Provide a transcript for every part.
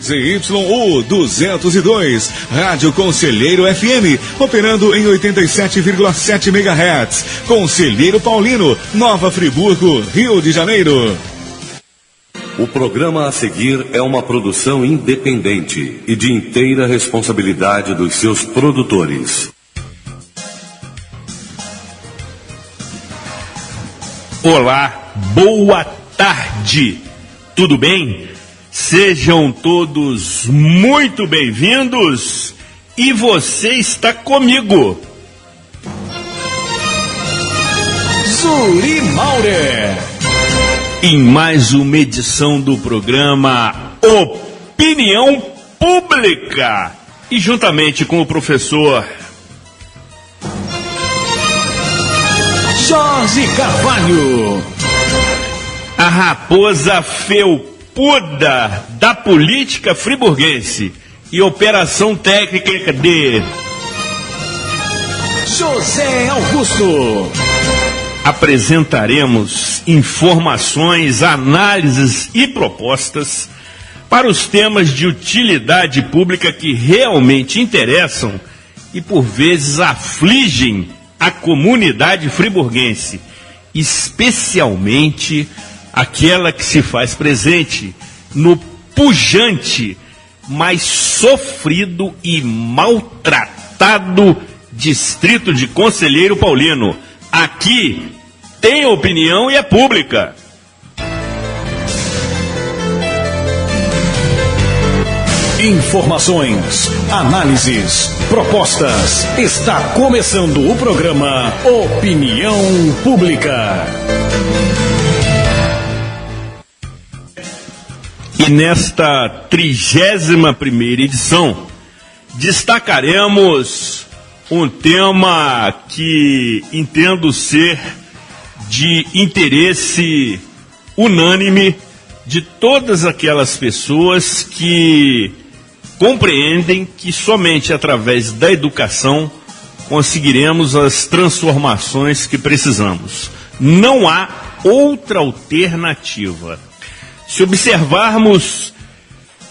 ZYU 202, Rádio Conselheiro FM, operando em 87,7 MHz. Conselheiro Paulino, Nova Friburgo, Rio de Janeiro. O programa a seguir é uma produção independente e de inteira responsabilidade dos seus produtores. Olá, boa tarde, tudo bem? Sejam todos muito bem-vindos e você está comigo. Zuri Maurer. Em mais uma edição do programa Opinião Pública e juntamente com o professor Jorge Carvalho. A raposa felpuda da política friburguense e operação técnica de José Augusto. Apresentaremos informações, análises e propostas para os temas de utilidade pública que realmente interessam e por vezes afligem a comunidade friburguense, especialmente aquela que se faz presente no pujante, mas sofrido e maltratado distrito de Conselheiro Paulino. Aqui tem opinião e é pública. Informações, análises, propostas. Está começando o programa Opinião Pública. E nesta 31ª edição, destacaremos um tema que entendo ser de interesse unânime de todas aquelas pessoas que compreendem que somente através da educação conseguiremos as transformações que precisamos. Não há outra alternativa. Se observarmos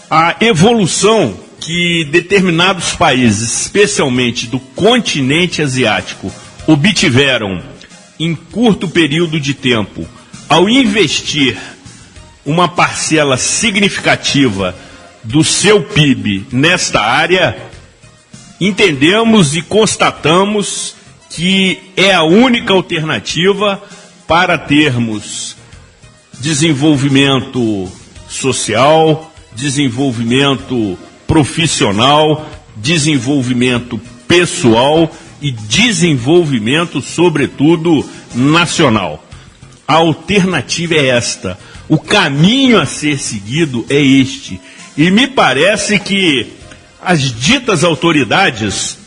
a evolução que determinados países, especialmente do continente asiático, obtiveram em curto período de tempo, ao investir uma parcela significativa do seu PIB nesta área, entendemos e constatamos que é a única alternativa para termos desenvolvimento social, desenvolvimento profissional, desenvolvimento pessoal e desenvolvimento, sobretudo, nacional. A alternativa é esta. O caminho a ser seguido é este. E me parece que as ditas autoridades,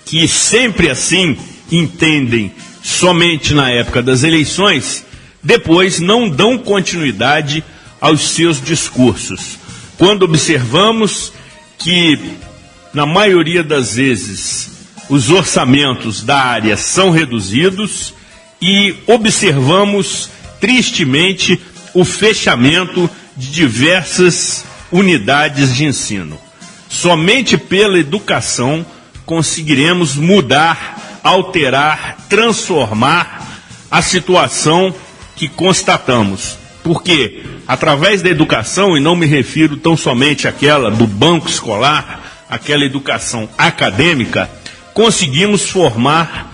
que sempre assim entendem somente na época das eleições, depois não dão continuidade aos seus discursos. Quando observamos que, na maioria das vezes, os orçamentos da área são reduzidos e observamos, tristemente, o fechamento de diversas unidades de ensino. Somente pela educação conseguiremos mudar, alterar, transformar a situação que constatamos. Porque, através da educação, e não me refiro tão somente àquela do banco escolar, aquela educação acadêmica, conseguimos formar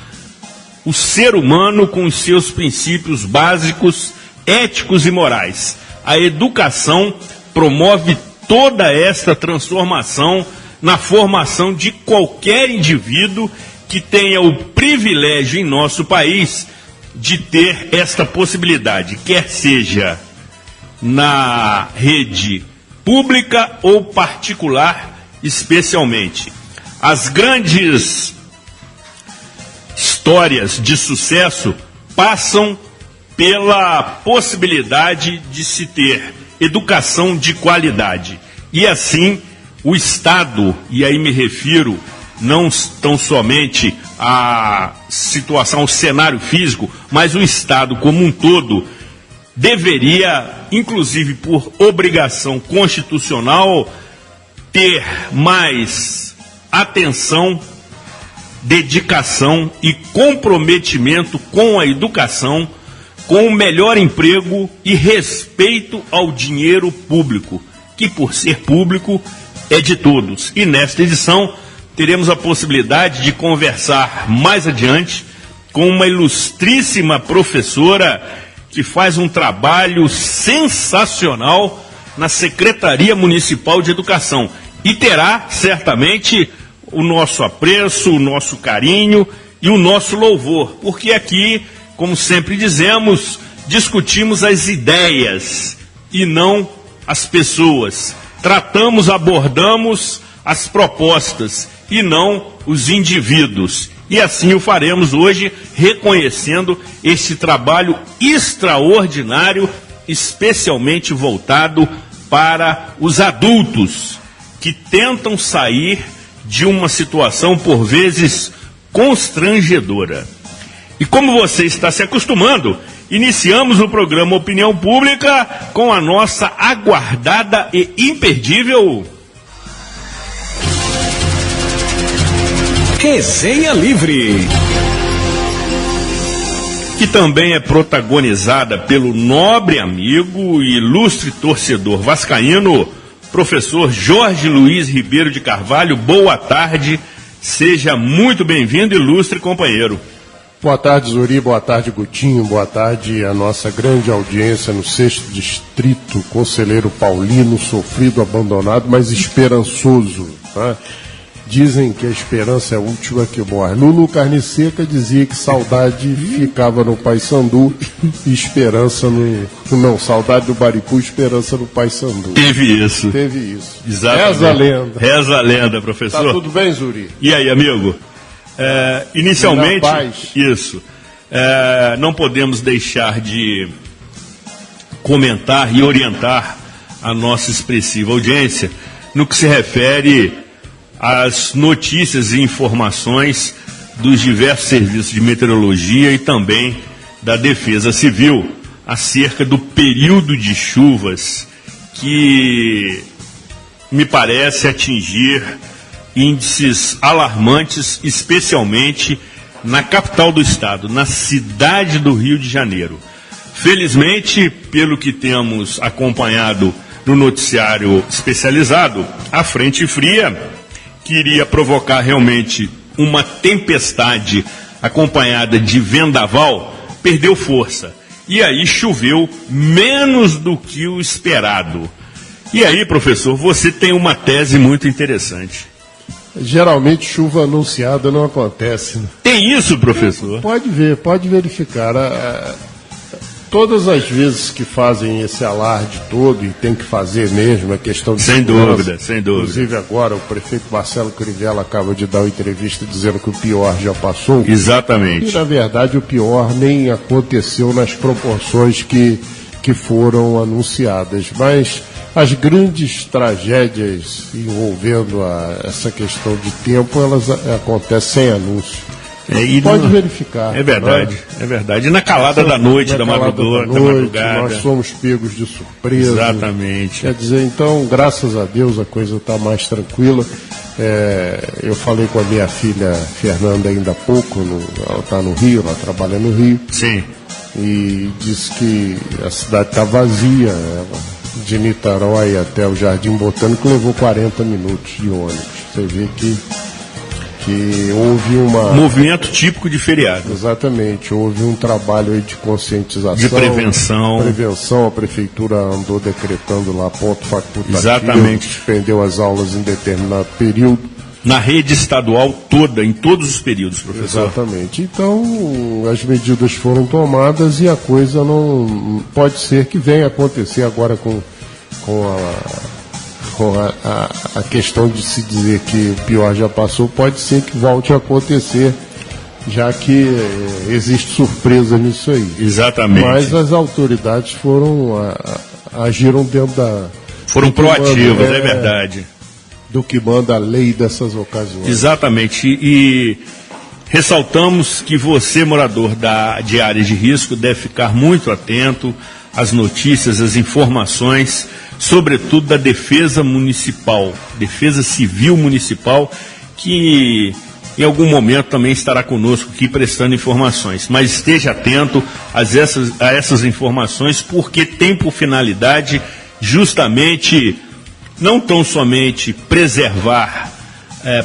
o ser humano com os seus princípios básicos, éticos e morais. A educação promove toda esta transformação na formação de qualquer indivíduo que tenha o privilégio em nosso país de ter esta possibilidade, quer seja na rede pública ou particular, especialmente. As grandes histórias de sucesso passam pela possibilidade de se ter educação de qualidade. E assim, o Estado, e aí me refiro não tão somente à situação, ao cenário físico, mas o Estado como um todo, deveria, inclusive por obrigação constitucional, ter mais atenção, dedicação e comprometimento com a educação, com o melhor emprego e respeito ao dinheiro público, que por ser público é de todos. E nesta edição teremos a possibilidade de conversar mais adiante com uma ilustríssima professora que faz um trabalho sensacional na Secretaria Municipal de Educação e terá certamente o nosso apreço, o nosso carinho e o nosso louvor, porque aqui, como sempre dizemos, discutimos as ideias e não as pessoas. Abordamos as propostas e não os indivíduos. E assim o faremos hoje, reconhecendo este trabalho extraordinário, especialmente voltado para os adultos que tentam sair de uma situação, por vezes, constrangedora. E como você está se acostumando, iniciamos o programa Opinião Pública com a nossa aguardada e imperdível Resenha Livre, que também é protagonizada pelo nobre amigo e ilustre torcedor vascaíno, professor Jorge Luiz Ribeiro de Carvalho. Boa tarde, seja muito bem-vindo, ilustre companheiro. Boa tarde, Zuri, boa tarde, Gutinho, boa tarde a nossa grande audiência no 6º Distrito, Conselheiro Paulino, sofrido, abandonado, mas esperançoso, tá? Dizem que a esperança é a última que morre. Lulu Carne Seca dizia que saudade ficava no Paysandu e esperança no... Não, saudade do Baripu, esperança no Paysandu. Teve isso. Exatamente. Reza a lenda. Reza a lenda, professor. Tá tudo bem, Zuri? E aí, amigo? Inicialmente, isso. Não podemos deixar de comentar e orientar a nossa expressiva audiência no que se refere às notícias e informações dos diversos serviços de meteorologia e também da Defesa Civil acerca do período de chuvas que me parece atingir índices alarmantes, especialmente na capital do estado, na cidade do Rio de Janeiro. Felizmente, pelo que temos acompanhado no noticiário especializado, a frente fria, que iria provocar realmente uma tempestade acompanhada de vendaval, perdeu força. E aí choveu menos do que o esperado. E aí, professor, você tem uma tese muito interessante. Geralmente chuva anunciada não acontece, né? Tem isso, professor? Pode ver, pode verificar. Todas as vezes que fazem esse alarde todo, e tem que fazer mesmo, é questão de sem dúvida, sem dúvida. Inclusive agora o prefeito Marcelo Crivella acaba de dar uma entrevista dizendo que o pior já passou. Exatamente. E na verdade o pior nem aconteceu nas proporções que foram anunciadas. Mas as grandes tragédias envolvendo essa questão de tempo, elas acontecem sem anúncio. Pode verificar. É verdade, né? É verdade. E na calada da noite, da madrugada. Nós somos pegos de surpresa. Exatamente. Quer dizer, então, graças a Deus, a coisa está mais tranquila. Eu falei com a minha filha Fernanda ainda há pouco, ela está no Rio, ela trabalha no Rio. Sim. E disse que a cidade está vazia. De Niterói até o Jardim Botânico levou 40 minutos de ônibus. Você vê que houve uma... movimento típico de feriado. Exatamente, houve um trabalho aí de conscientização. De prevenção. A prefeitura andou decretando lá ponto facultativo. Exatamente. Suspendeu as aulas em determinado período. Na rede estadual toda, em todos os períodos, professor. Exatamente. Então, as medidas foram tomadas e a coisa não... Pode ser que venha acontecer agora com a questão de se dizer que o pior já passou, pode ser que volte a acontecer, já que existe surpresa nisso aí. Exatamente. Mas as autoridades agiram dentro da... Foram proativas, é verdade. Do que manda a lei dessas ocasiões. Exatamente. E ressaltamos que você, morador de áreas de risco, deve ficar muito atento as notícias, as informações, sobretudo da Defesa Municipal, Defesa Civil Municipal, que em algum momento também estará conosco aqui prestando informações. Mas esteja atento a essas informações, porque tem por finalidade justamente não tão somente preservar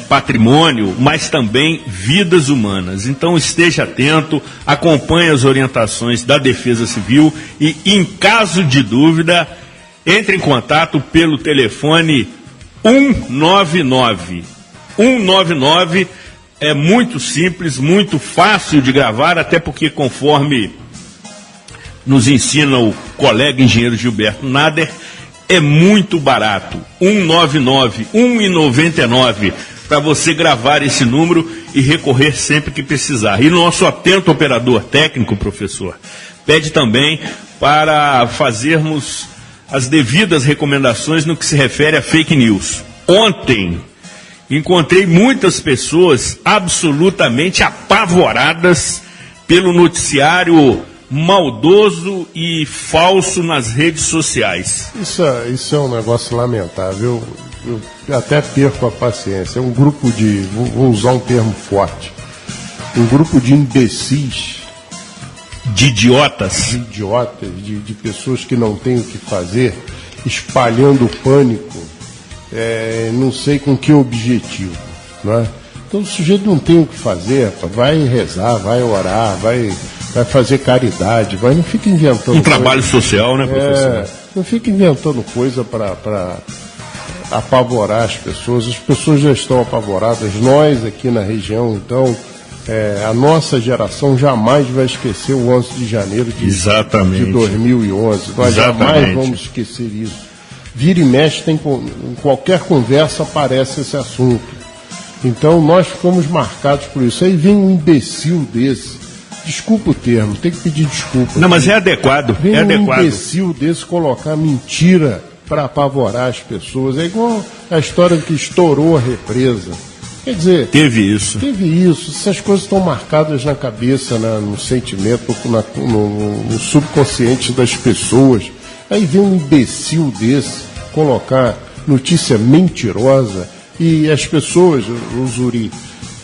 patrimônio, mas também vidas humanas. Então esteja atento, acompanhe as orientações da Defesa Civil e, em caso de dúvida, entre em contato pelo telefone 199. 199 é muito simples, muito fácil de gravar, até porque, conforme nos ensina o colega engenheiro Gilberto Nader, é muito barato. 199, R$1,99, para você gravar esse número e recorrer sempre que precisar. E nosso atento operador técnico, professor, pede também para fazermos as devidas recomendações no que se refere a fake news. Ontem encontrei muitas pessoas absolutamente apavoradas pelo noticiário maldoso e falso nas redes sociais. Isso é um negócio lamentável. Eu até perco a paciência. É um grupo de, vou usar um termo forte, um grupo de imbecis. De idiotas. De pessoas que não têm o que fazer, espalhando pânico, não sei com que objetivo, não é? Então o sujeito não tem o que fazer, vai rezar, vai orar, vai fazer caridade, não fica inventando trabalho social, né, professor? Não fica inventando coisa para apavorar as pessoas já estão apavoradas, nós aqui na região, então a nossa geração jamais vai esquecer o 11 de janeiro de 2011, nós jamais vamos esquecer isso. Vira e mexe, em qualquer conversa aparece esse assunto. Então nós ficamos marcados por isso. Aí vem um imbecil desse, desculpa o termo, tem que pedir desculpa. Não, mas é adequado. Vem imbecil desse colocar mentira para apavorar as pessoas. É igual a história que estourou a represa. Quer dizer, teve isso. Essas coisas estão marcadas na cabeça, no sentimento, no subconsciente das pessoas. Aí vem um imbecil desse colocar notícia mentirosa e as pessoas, o Zuri,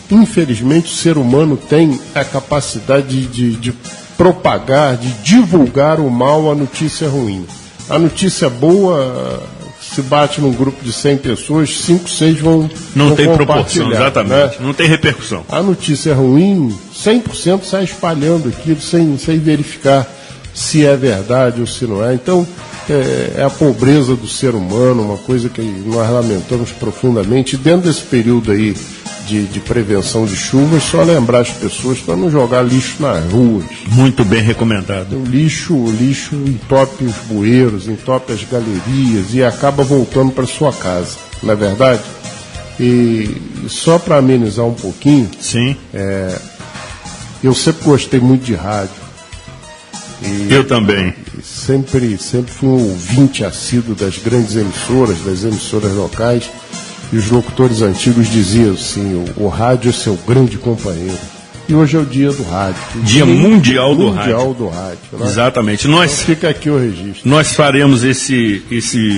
infelizmente o ser humano tem a capacidade de propagar, de divulgar o mal, a notícia ruim. A notícia boa, se bate num grupo de 100 pessoas, 5, 6 vão não tem proporção, exatamente, né? Não tem repercussão. A notícia ruim, 100% sai espalhando aquilo sem verificar se é verdade ou se não é. Então, é a pobreza do ser humano, uma coisa que nós lamentamos profundamente. E dentro desse período aí de prevenção de chuvas, só lembrar as pessoas para não jogar lixo nas ruas. Muito bem recomendado. O lixo entope os bueiros, entope as galerias e acaba voltando para sua casa, não é verdade? E só para amenizar um pouquinho, sim. Eu sempre gostei muito de rádio. Eu também. Sempre fui um ouvinte assíduo das grandes emissoras, das emissoras locais. E os locutores antigos diziam assim, o rádio é seu grande companheiro. E hoje é o dia do rádio. Dia Mundial do Rádio. Né? Exatamente. Então fica aqui o registro. Nós faremos esse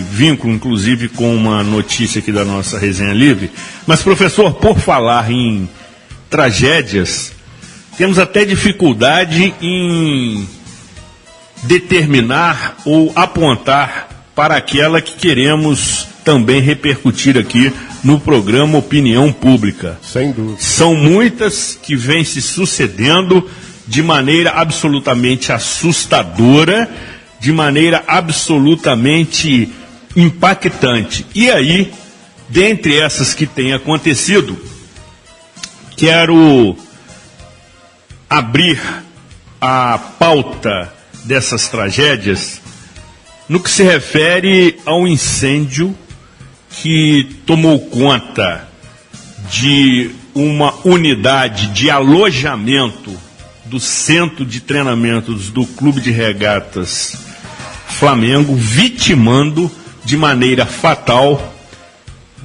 vínculo, inclusive, com uma notícia aqui da nossa Resenha Livre. Mas, professor, por falar em tragédias, temos até dificuldade em determinar ou apontar para aquela que queremos também repercutir aqui no programa Opinião Pública. Sem dúvida. São muitas que vêm se sucedendo de maneira absolutamente assustadora, de maneira absolutamente impactante. E aí, dentre essas que têm acontecido, quero abrir a pauta dessas tragédias no que se refere ao incêndio que tomou conta de uma unidade de alojamento do centro de treinamentos do Clube de Regatas Flamengo, vitimando de maneira fatal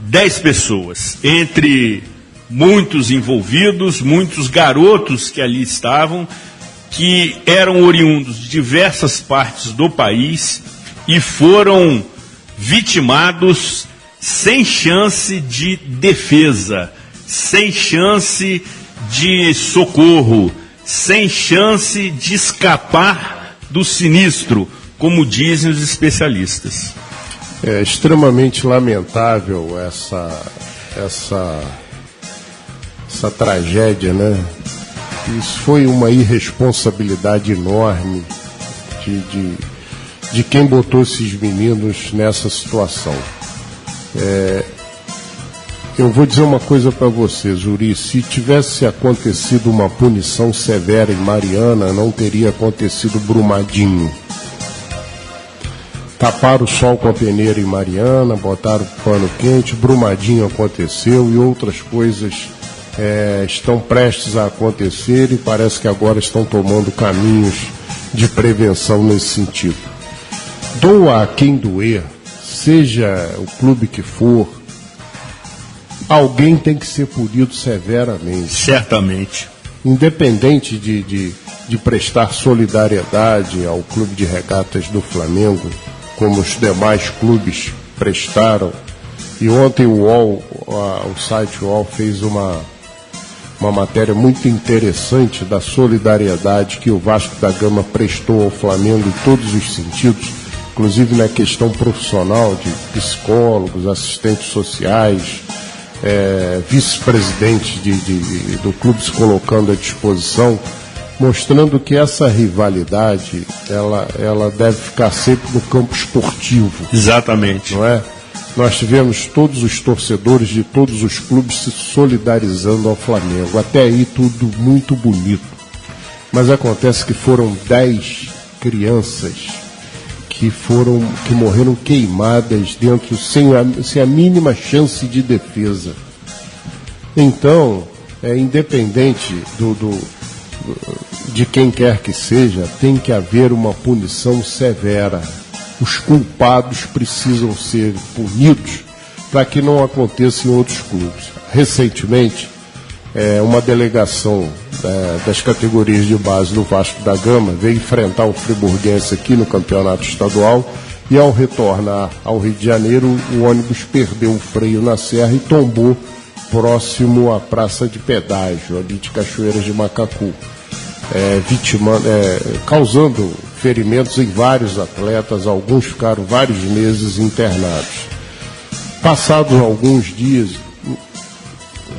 10 pessoas, entre muitos envolvidos, muitos garotos que ali estavam, que eram oriundos de diversas partes do país e foram vitimados sem chance de defesa, sem chance de socorro, sem chance de escapar do sinistro, como dizem os especialistas. É extremamente lamentável essa tragédia, né? Isso foi uma irresponsabilidade enorme de quem botou esses meninos nessa situação. Eu vou dizer uma coisa para você, Zuri, se tivesse acontecido uma punição severa em Mariana, não teria acontecido Brumadinho. Taparam o sol com a peneira em Mariana, botaram pano quente, Brumadinho aconteceu e outras coisas estão prestes a acontecer e parece que agora estão tomando caminhos de prevenção nesse sentido. Doa a quem doer, seja o clube que for, alguém tem que ser punido severamente. Certamente. Independente de prestar solidariedade ao Clube de Regatas do Flamengo, como os demais clubes prestaram. E ontem o site UOL fez uma matéria muito interessante da solidariedade que o Vasco da Gama prestou ao Flamengo em todos os sentidos, inclusive na questão profissional de psicólogos, assistentes sociais, vice-presidentes do clube se colocando à disposição, mostrando que essa rivalidade ela deve ficar sempre no campo esportivo. Exatamente. Não é? Nós tivemos todos os torcedores de todos os clubes se solidarizando ao Flamengo. Até aí tudo muito bonito. Mas acontece que foram 10 crianças que morreram queimadas dentro, sem a mínima chance de defesa. Então, independente de quem quer que seja, tem que haver uma punição severa. Os culpados precisam ser punidos para que não aconteça em outros clubes. Recentemente, uma delegação das categorias de base do Vasco da Gama veio enfrentar o Friburguense aqui no campeonato estadual e ao retornar ao Rio de Janeiro, o ônibus perdeu o freio na serra e tombou próximo à praça de pedágio, ali de Cachoeiras de Macacu, causando ferimentos em vários atletas, alguns ficaram vários meses internados. Passados alguns dias,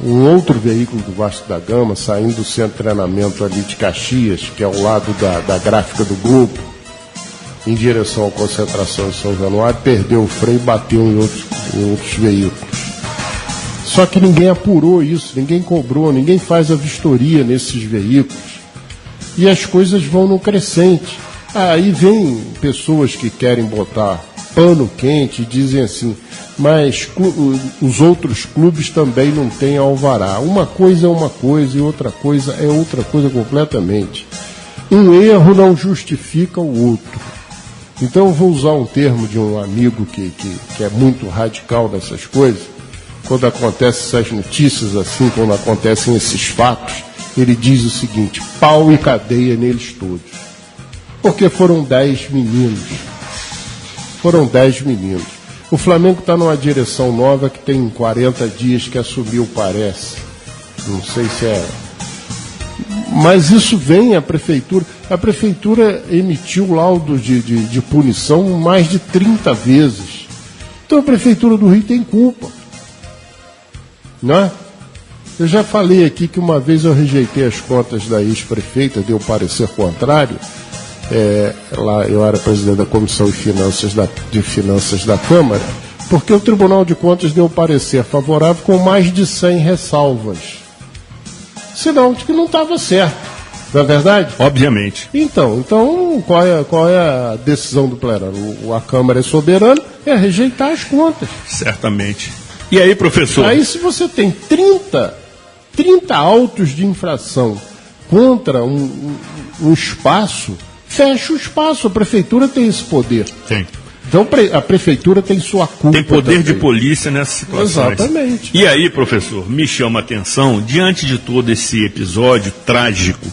um outro veículo do Vasco da Gama, saindo do centro de treinamento ali de Caxias, que é ao lado da gráfica do Globo, em direção à concentração de São Januário, perdeu o freio e bateu em outros veículos. Só que ninguém apurou isso, ninguém cobrou, ninguém faz a vistoria nesses veículos. E as coisas vão no crescente. Aí vem pessoas que querem botar pano quente e dizem assim, mas os outros clubes também não têm alvará. Uma coisa é uma coisa e outra coisa é outra coisa completamente. Um erro não justifica o outro. Então eu vou usar um termo de um amigo que é muito radical nessas coisas. Quando acontecem essas notícias assim, quando acontecem esses fatos, ele diz o seguinte: pau e cadeia neles todos. Porque foram 10 meninos. Foram 10 meninos. O Flamengo está numa direção nova que tem 40 dias que assumiu, parece. Não sei se é. Mas isso vem à prefeitura. A prefeitura emitiu laudo de punição mais de 30 vezes. Então a prefeitura do Rio tem culpa. Não é? Eu já falei aqui que uma vez eu rejeitei as contas da ex-prefeita, deu parecer contrário. Lá eu era presidente da Comissão de Finanças da Câmara, porque o Tribunal de Contas deu parecer favorável com mais de 100 ressalvas. Sinal de que não estava certo. Não é verdade? Obviamente. Então qual é a decisão do plenário? A Câmara é soberana, é rejeitar as contas. Certamente. E aí, professor? Aí se você tem 30 autos de infração contra um espaço, fecha o espaço. A prefeitura tem esse poder. Tem. Então a prefeitura tem sua culpa. Tem poder também. de polícia nessa situação. Exatamente. E aí, professor, me chama a atenção, diante de todo esse episódio trágico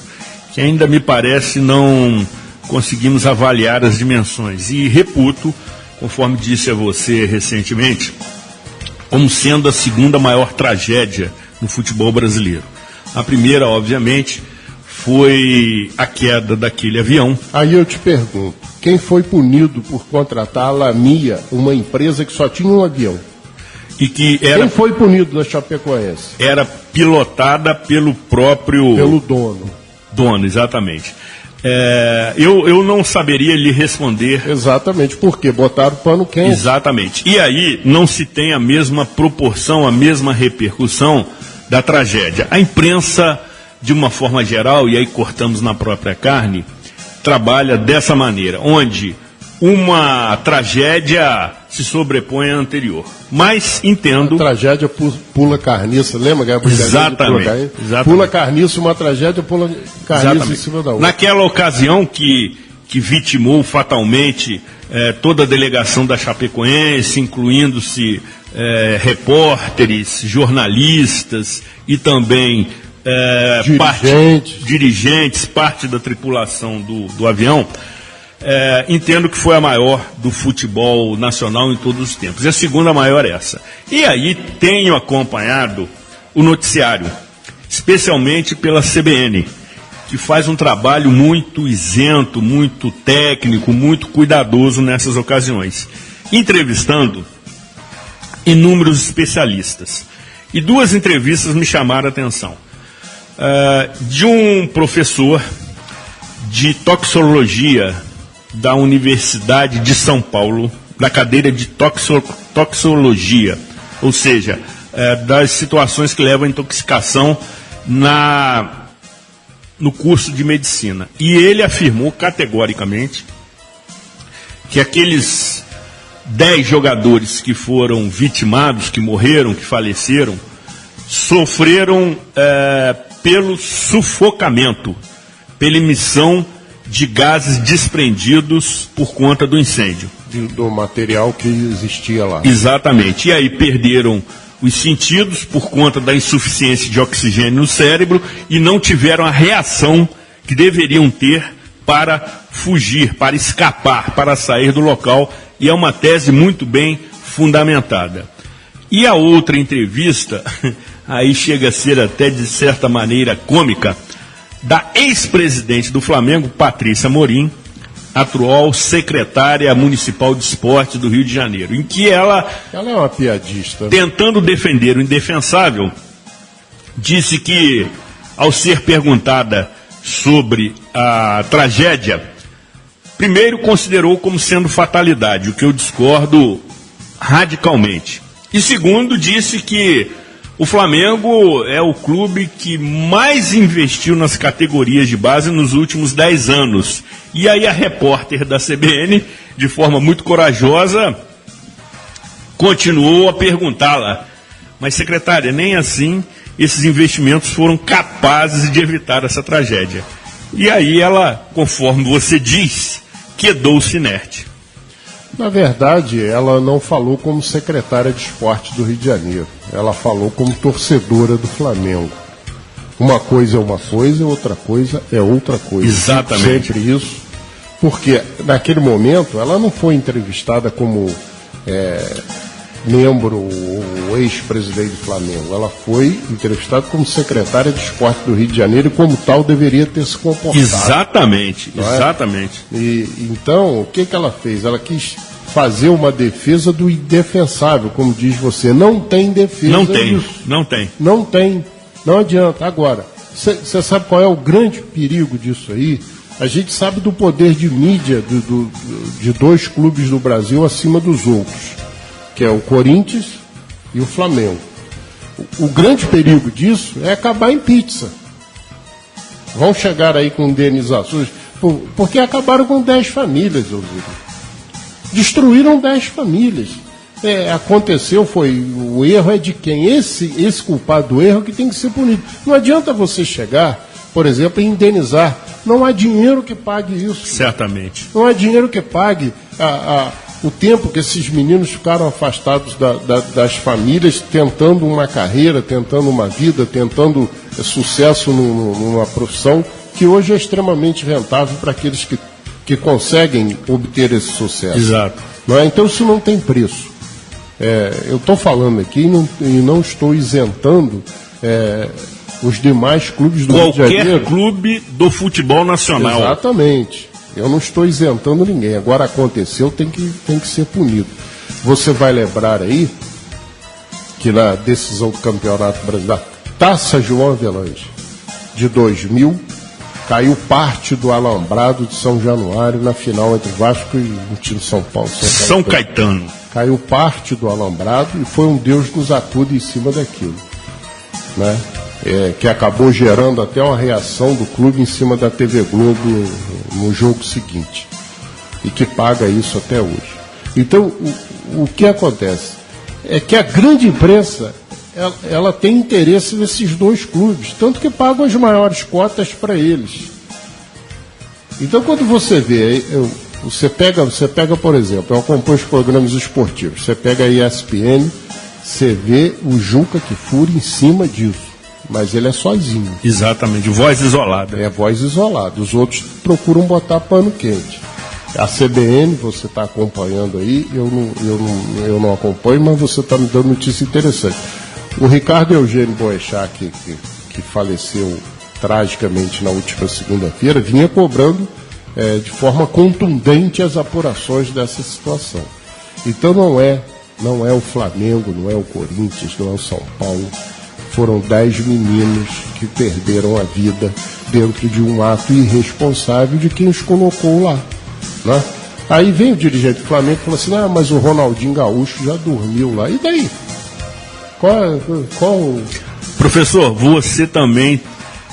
que ainda me parece não conseguimos avaliar as dimensões. E reputo, conforme disse a você recentemente, como sendo a segunda maior tragédia no futebol brasileiro. A primeira, obviamente, foi a queda daquele avião. Aí eu te pergunto, quem foi punido por contratar a Lamia, uma empresa que só tinha um avião? E que era, quem foi punido na Chapecoense? Era pilotada pelo próprio... Pelo dono. Dono, exatamente. Eu não saberia lhe responder. Exatamente, porque botaram pano quente. Exatamente. E aí não se tem a mesma proporção, a mesma repercussão da tragédia. A imprensa, de uma forma geral, e aí cortamos na própria carne, trabalha dessa maneira, onde uma tragédia se sobrepõe à anterior. Mas entendo... A tragédia pula carniça, lembra? Exatamente. Pula carniça, uma tragédia pula carniça em cima da outra. Naquela ocasião que vitimou fatalmente toda a delegação da Chapecoense, incluindo-se repórteres, jornalistas e também dirigentes, parte da tripulação do avião, entendo que foi a maior do futebol nacional em todos os tempos. E a segunda maior é essa. E aí tenho acompanhado o noticiário, especialmente pela CBN, que faz um trabalho muito isento, muito técnico, muito cuidadoso nessas ocasiões, entrevistando inúmeros especialistas. E duas entrevistas me chamaram a atenção. De um professor de toxicologia da Universidade de São Paulo, da cadeira de toxicologia, ou seja, das situações que levam à intoxicação no curso de medicina. E ele afirmou categoricamente que aqueles 10 jogadores que foram vitimados, que morreram, que faleceram, sofreram pelo sufocamento, pela emissão de gases desprendidos por conta do incêndio. Do material que existia lá. Exatamente. E aí perderam os sentidos por conta da insuficiência de oxigênio no cérebro e não tiveram a reação que deveriam ter para fugir, para escapar, para sair do local. E é uma tese muito bem fundamentada. E a outra entrevista, aí chega a ser até de certa maneira cômica, da ex-presidente do Flamengo, Patrícia Amorim, atual secretária municipal de esporte do Rio de Janeiro, em que ela é uma piadista, tentando defender o indefensável, disse que, ao ser perguntada sobre a tragédia, primeiro considerou como sendo fatalidade, o que eu discordo radicalmente. E segundo, disse que o Flamengo é o clube que mais investiu nas categorias de base nos últimos 10 anos. E aí a repórter da CBN, de forma muito corajosa, continuou a perguntá-la: mas secretária, nem assim esses investimentos foram capazes de evitar essa tragédia. E aí ela, conforme você diz, quedou-se inerte. Na verdade, ela não falou como secretária de esporte do Rio de Janeiro. Ela falou como torcedora do Flamengo. Uma coisa é uma coisa, outra coisa é outra coisa. Exatamente. Sempre isso. Porque, naquele momento, ela não foi entrevistada como membro ou ex-presidente do Flamengo. Ela foi entrevistada como secretária de esporte do Rio de Janeiro e, como tal, deveria ter se comportado. Exatamente, exatamente. E, então, o que ela fez? Ela quis fazer uma defesa do indefensável, como diz você. Não tem defesa. Não tem, disso. não tem. Não tem. Não adianta. Agora, você sabe qual é o grande perigo disso aí? A gente sabe do poder de mídia de dois clubes do Brasil acima dos outros, que é o Corinthians e o Flamengo. O grande perigo disso é acabar em pizza. Vão chegar aí com indenizações, porque acabaram com 10 famílias, Osírio. Destruíram 10 famílias. Aconteceu, o erro é de quem? Esse culpado do erro que tem que ser punido. Não adianta você chegar, por exemplo, e indenizar. Não há dinheiro que pague isso. Certamente. Não há dinheiro que pague o tempo que esses meninos ficaram afastados das famílias, tentando uma carreira, tentando uma vida, tentando sucesso numa profissão. que hoje é extremamente rentável para aqueles que conseguem obter esse sucesso. Exato. Não é? Então isso não tem preço. Eu estou falando aqui e não estou isentando os demais clubes do Rio de Janeiro. Qualquer clube do futebol nacional. Exatamente. Eu não estou isentando ninguém. Agora aconteceu, tem que ser punido. Você vai lembrar aí que na decisão do Campeonato Brasileiro, Taça João Avelange, de 2000, caiu parte do alambrado de São Januário na final entre Vasco e o time de São Paulo. São Caetano. Caiu parte do alambrado e foi um Deus nos acuda em cima daquilo, né? Que acabou gerando até uma reação do clube em cima da TV Globo no jogo seguinte, e que paga isso até hoje. Então, o que acontece é que a grande imprensa ela tem interesse nesses dois clubes, tanto que pagam as maiores cotas para eles. Então, quando você vê, você pega, por exemplo, eu acompanho os programas esportivos, você pega a ESPN, você vê o Juca Kfouri em cima disso, mas ele é sozinho. Exatamente, voz isolada. É voz isolada, os outros procuram botar pano quente. A CBN, você está acompanhando aí, eu não acompanho, mas você está me dando notícia interessante. O Ricardo Eugênio Boechat, que faleceu tragicamente na última segunda-feira, vinha cobrando de forma contundente as apurações dessa situação. Então não é o Flamengo, não é o Corinthians, não é o São Paulo. Foram 10 meninos que perderam a vida dentro de um ato irresponsável de quem os colocou lá, né? Aí vem o dirigente do Flamengo e fala assim, mas o Ronaldinho Gaúcho já dormiu lá. E daí? Qual... Professor, você também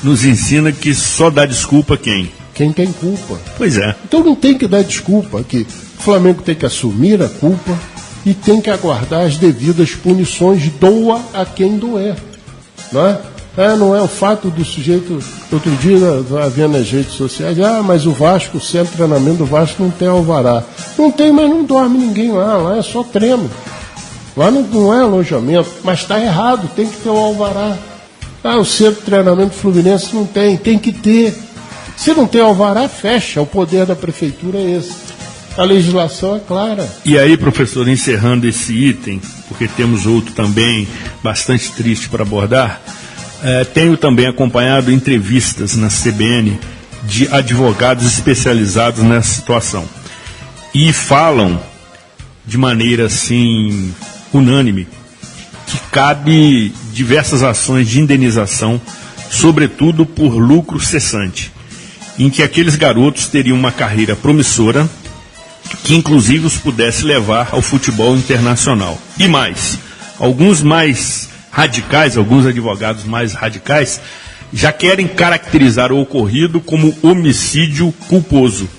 nos ensina que só dá desculpa quem? Quem tem culpa. Pois é. Então não tem que dar desculpa, que o Flamengo tem que assumir a culpa e tem que aguardar as devidas punições, doa a quem doer. Não é? Não é o fato do sujeito, outro dia havia nas redes sociais, mas o Vasco, o centro de treinamento do Vasco não tem alvará. Não tem, mas não dorme ninguém lá é só treino. Lá não é alojamento, mas está errado, tem que ter o alvará. O centro de treinamento Fluminense não tem que ter. Se não tem alvará, fecha, o poder da prefeitura é esse. A legislação é clara. E aí, professor, encerrando esse item, porque temos outro também bastante triste para abordar, tenho também acompanhado entrevistas na CBN de advogados especializados nessa situação. E falam de maneira assim unânime que cabe diversas ações de indenização, sobretudo por lucro cessante, em que aqueles garotos teriam uma carreira promissora, que inclusive os pudesse levar ao futebol internacional. E mais, alguns advogados mais radicais, já querem caracterizar o ocorrido como homicídio culposo,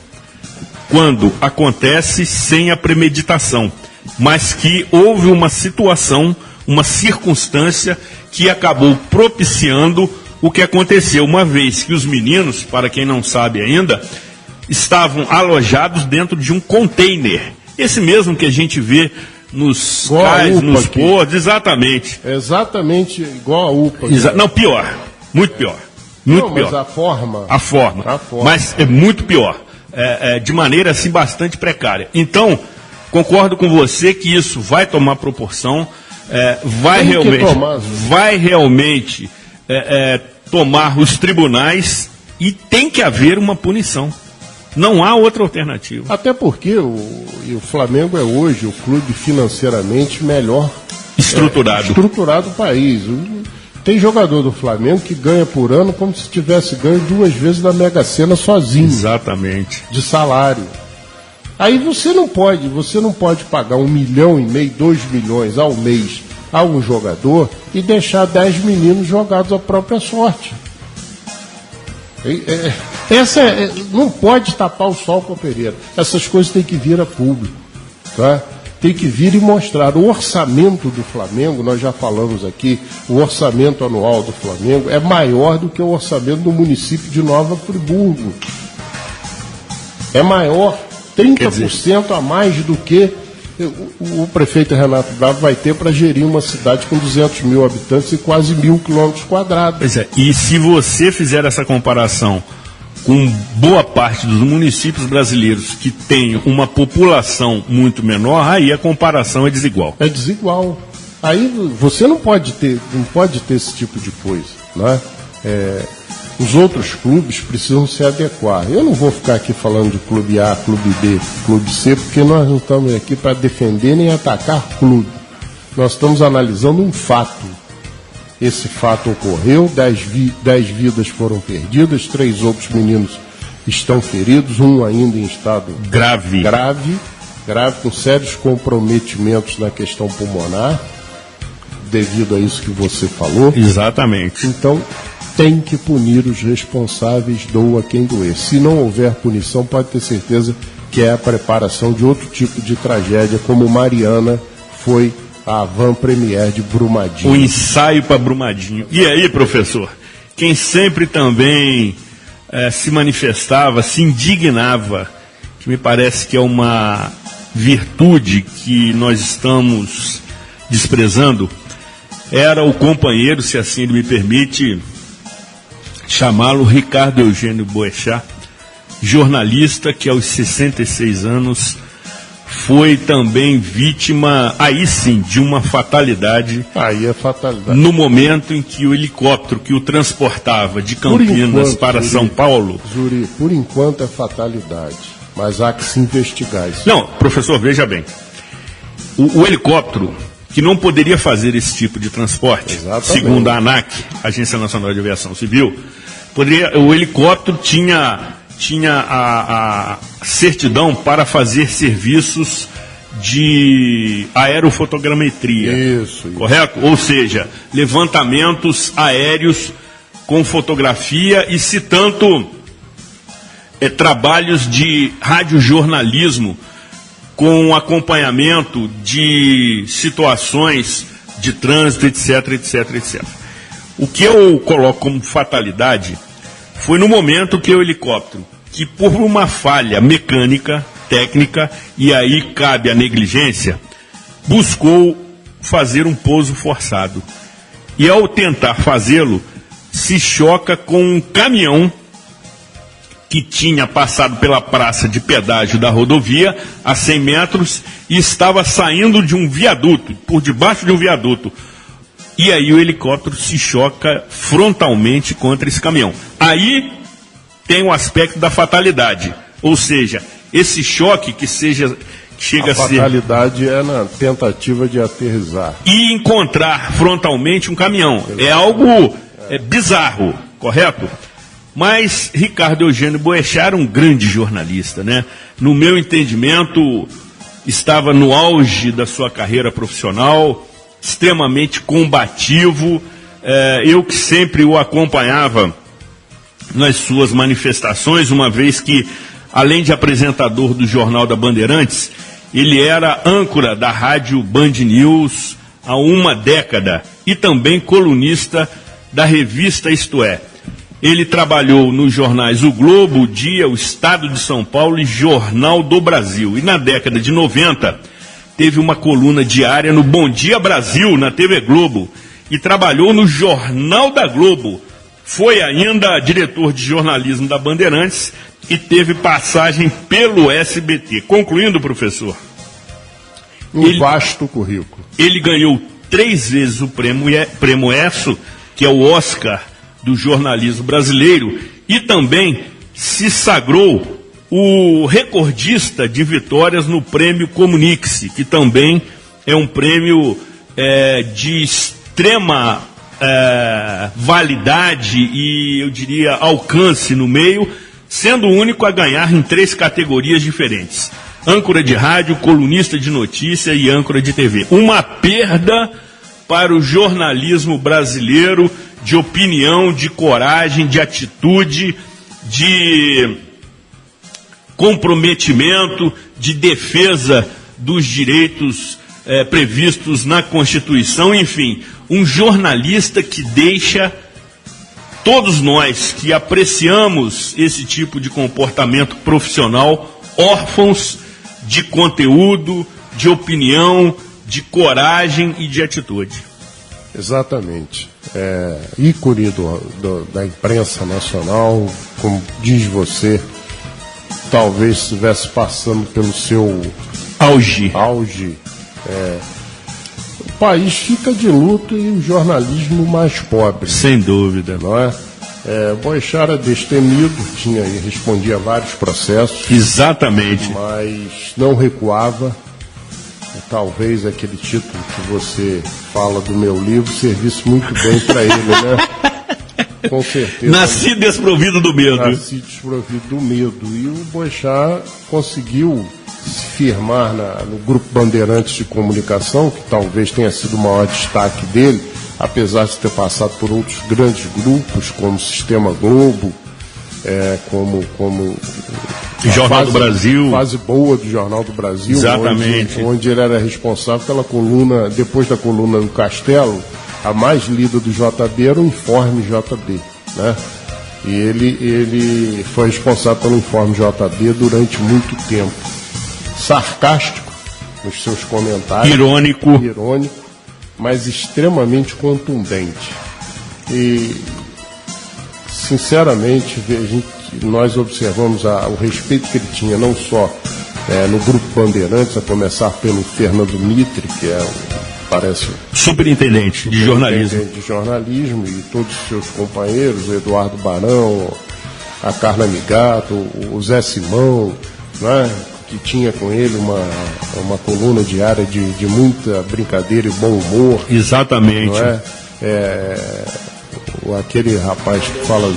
quando acontece sem a premeditação, mas que houve uma situação, uma circunstância que acabou propiciando o que aconteceu, uma vez que os meninos, para quem não sabe ainda, estavam alojados dentro de um container, esse mesmo que a gente vê nos cais, nos portos, exatamente. Exatamente igual a UPA. Não, pior, muito pior. Muito pior. Mas a forma. Mas é muito pior. De maneira assim bastante precária. Então, concordo com você que isso vai tomar proporção, vai realmente tomar os tribunais e tem que haver uma punição. Não há outra alternativa. Até porque o Flamengo é hoje o clube financeiramente melhor estruturado do país. Tem jogador do Flamengo que ganha por ano como se tivesse ganho 2 vezes da Mega Sena sozinho. Exatamente. De salário. Aí você não pode pagar 1,5 milhão, 2 milhões ao mês a um jogador e deixar 10 meninos jogados à própria sorte. Não pode tapar o sol com a pereira. Essas coisas têm que vir a público, tá? Tem que vir e mostrar. O orçamento do Flamengo, nós já falamos aqui, o orçamento anual do Flamengo é maior do que o orçamento do município de Nova Friburgo. É maior, 30% a mais do que o prefeito Renato Bravo vai ter para gerir uma cidade com 200 mil habitantes e quase 1.000 quilômetros quadrados. Pois é, e se você fizer essa comparação com boa parte dos municípios brasileiros que têm uma população muito menor, aí a comparação é desigual. É desigual. Aí você não pode ter esse tipo de coisa, né? Os outros clubes precisam se adequar. Eu não vou ficar aqui falando de clube A, clube B, clube C, porque nós não estamos aqui para defender nem atacar clube. Nós estamos analisando um fato. Esse fato ocorreu, 10 vidas foram perdidas, 3 outros meninos estão feridos, um ainda em estado grave, com sérios comprometimentos na questão pulmonar, devido a isso que você falou. Exatamente. Então, tem que punir os responsáveis, doa quem doer. Se não houver punição, pode ter certeza que é a preparação de outro tipo de tragédia, como Mariana foi a van premier de Brumadinho. O ensaio para Brumadinho. E aí, professor, quem sempre também se manifestava, se indignava, que me parece que é uma virtude que nós estamos desprezando, era o companheiro, se assim ele me permite chamá-lo, Ricardo Eugênio Boechat, jornalista que aos 66 anos foi também vítima, aí sim, de uma fatalidade. Aí é fatalidade. No momento em que o helicóptero que o transportava de Campinas para São Paulo... Zuri, por enquanto é fatalidade, mas há que se investigar isso. Não, professor, veja bem. O helicóptero, que não poderia fazer esse tipo de transporte, exatamente, segundo a ANAC, Agência Nacional de Aviação Civil, o helicóptero tinha a certidão para fazer serviços de aerofotogrametria. Isso. Correto? Ou seja, levantamentos aéreos com fotografia e, se tanto, trabalhos de radiojornalismo com acompanhamento de situações de trânsito, etc, etc, etc. O que eu coloco como fatalidade foi no momento que o helicóptero, que por uma falha mecânica, técnica, e aí cabe a negligência, buscou fazer um pouso forçado. E ao tentar fazê-lo, se choca com um caminhão que tinha passado pela praça de pedágio da rodovia a 100 metros e estava saindo de um viaduto, por debaixo de um viaduto. E aí o helicóptero se choca frontalmente contra esse caminhão. Aí tem o aspecto da fatalidade, ou seja, esse choque que chega a ser... A fatalidade é na tentativa de aterrissar. E encontrar frontalmente um caminhão. É algo bizarro, correto? Mas Ricardo Eugênio Boechat era um grande jornalista, né? No meu entendimento, estava no auge da sua carreira profissional, extremamente combativo. Eu que sempre o acompanhava nas suas manifestações, uma vez que, além de apresentador do Jornal da Bandeirantes, ele era âncora da rádio Band News há uma década e também colunista da revista Isto É. Ele trabalhou nos jornais O Globo, O Dia, O Estado de São Paulo e Jornal do Brasil. E na década de 90, teve uma coluna diária no Bom Dia Brasil, na TV Globo. E trabalhou no Jornal da Globo. Foi ainda diretor de jornalismo da Bandeirantes e teve passagem pelo SBT. Concluindo, professor. Vasto currículo. Ele ganhou 3 vezes o prêmio ESSO, que é o Oscar do jornalismo brasileiro, e também se sagrou o recordista de vitórias no prêmio Comunique-se, que também é um prêmio de extrema validade e, eu diria, alcance no meio, sendo o único a ganhar em 3 categorias diferentes: âncora de rádio, colunista de notícia e âncora de TV. Uma perda para o jornalismo brasileiro de opinião, de coragem, de atitude, de comprometimento, de defesa dos direitos previstos na Constituição, enfim, um jornalista que deixa todos nós que apreciamos esse tipo de comportamento profissional órfãos de conteúdo, de opinião, de coragem e de atitude. Exatamente. Ícone da imprensa nacional, como diz você, talvez estivesse passando pelo seu auge. O país fica de luto e o jornalismo mais pobre. Sem dúvida. Não é? Boechat era destemido, respondia a vários processos. Exatamente. Mas não recuava. Talvez aquele título que você fala do meu livro servisse muito bem para ele, né? Com certeza. Nasci desprovido do medo. Nasci desprovido do medo. E o Boechat conseguiu se firmar no Grupo Bandeirantes de Comunicação, que talvez tenha sido o maior destaque dele, apesar de ter passado por outros grandes grupos, como o Sistema Globo, como Jornal do Brasil. Fase boa do Jornal do Brasil. Exatamente. Onde ele era responsável pela coluna, depois da coluna do Castelo, a mais lida do JB era o Informe JB, né? E ele foi responsável pelo Informe JB durante muito tempo. Sarcástico nos seus comentários. Irônico, mas extremamente contundente. E, sinceramente, nós observamos o respeito que ele tinha, não só no Grupo Bandeirantes, a começar pelo Fernando Mitre, que parece superintendente de jornalismo. E todos os seus companheiros, o Eduardo Barão, a Carla Migato, o Zé Simão, né, que tinha com ele uma coluna diária de muita brincadeira e bom humor. Exatamente. Não aquele rapaz que fala,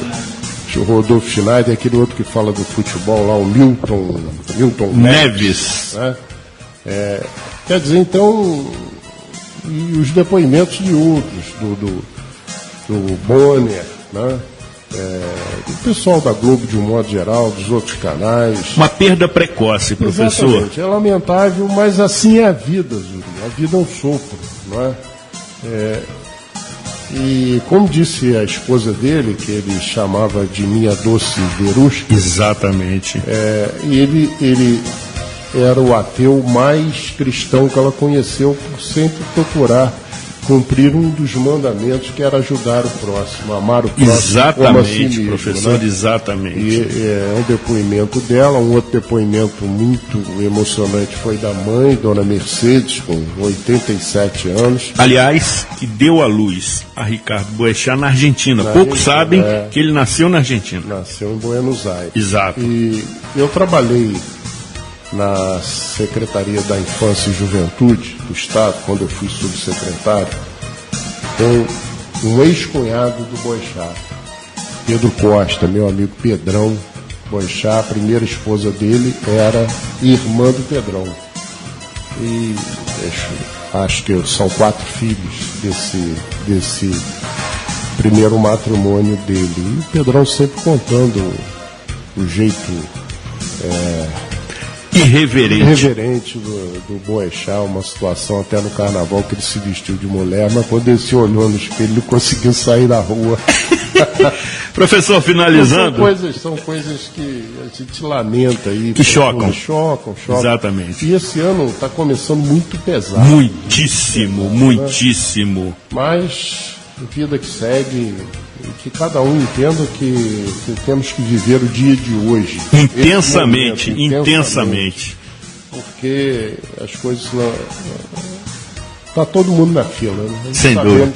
o Rodolfo Schneider, aquele outro que fala do futebol lá, o Milton Neves. Né? Quer dizer, então, e os depoimentos de outros, do Bonner, né? Do pessoal da Globo de um modo geral, dos outros canais. Uma perda precoce, professor. Exatamente, é lamentável, mas assim é a vida, Zuri. A vida é um sopro, não é? E como disse a esposa dele, que ele chamava de minha doce Verusca. Exatamente. Ele era o ateu mais cristão que ela conheceu, por sempre procurar cumprir um dos mandamentos, que era ajudar o próximo, amar o próximo. Exatamente, como a si mesmo, professor, né? exatamente. E é um depoimento dela. Um outro depoimento muito emocionante foi da mãe, Dona Mercedes, com 87 anos. Aliás, que deu à luz a Ricardo Boechat na Argentina. Poucos sabem que ele nasceu na Argentina. Nasceu em Buenos Aires. Exato. E eu trabalhei na Secretaria da Infância e Juventude do Estado, quando eu fui subsecretário, com um ex-cunhado do Boechat, Pedro Costa, meu amigo Pedrão Boechat. A primeira esposa dele era irmã do Pedrão. E acho que são 4 filhos desse primeiro matrimônio dele. E o Pedrão sempre contando o jeito irreverente do Boechat, uma situação até no carnaval que ele se vestiu de mulher, mas quando ele se olhou no espelho, ele conseguiu sair da rua. Professor, finalizando. São coisas que a gente lamenta aí. Que chocam. Chocam. Exatamente. E esse ano está começando muito pesado. Muitíssimo. Mas, vida que segue, que cada um entenda que temos que viver o dia de hoje. Intensamente. Porque as coisas não... Está todo mundo na fila, né? Sem dúvida.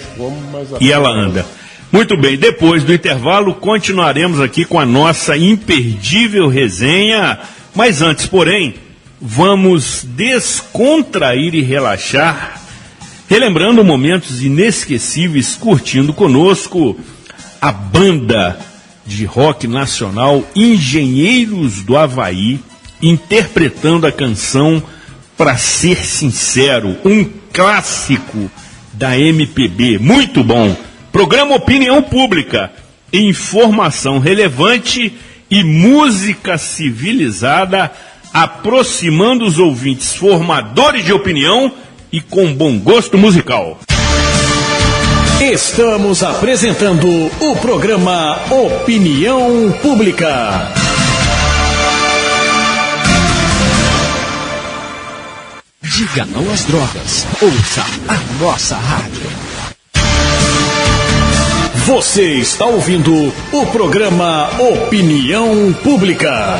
E ela anda. Muito bem, depois do intervalo continuaremos aqui com a nossa imperdível resenha, mas antes, porém, vamos descontrair e relaxar, relembrando momentos inesquecíveis, curtindo conosco a banda de rock nacional Engenheiros do Havaí, interpretando a canção Pra Ser Sincero, um clássico da MPB, muito bom. Programa Opinião Pública, informação relevante e música civilizada, aproximando os ouvintes formadores de opinião e com bom gosto musical. Estamos apresentando o programa Opinião Pública. Diga não às drogas. Ouça a nossa rádio. Você está ouvindo o programa Opinião Pública.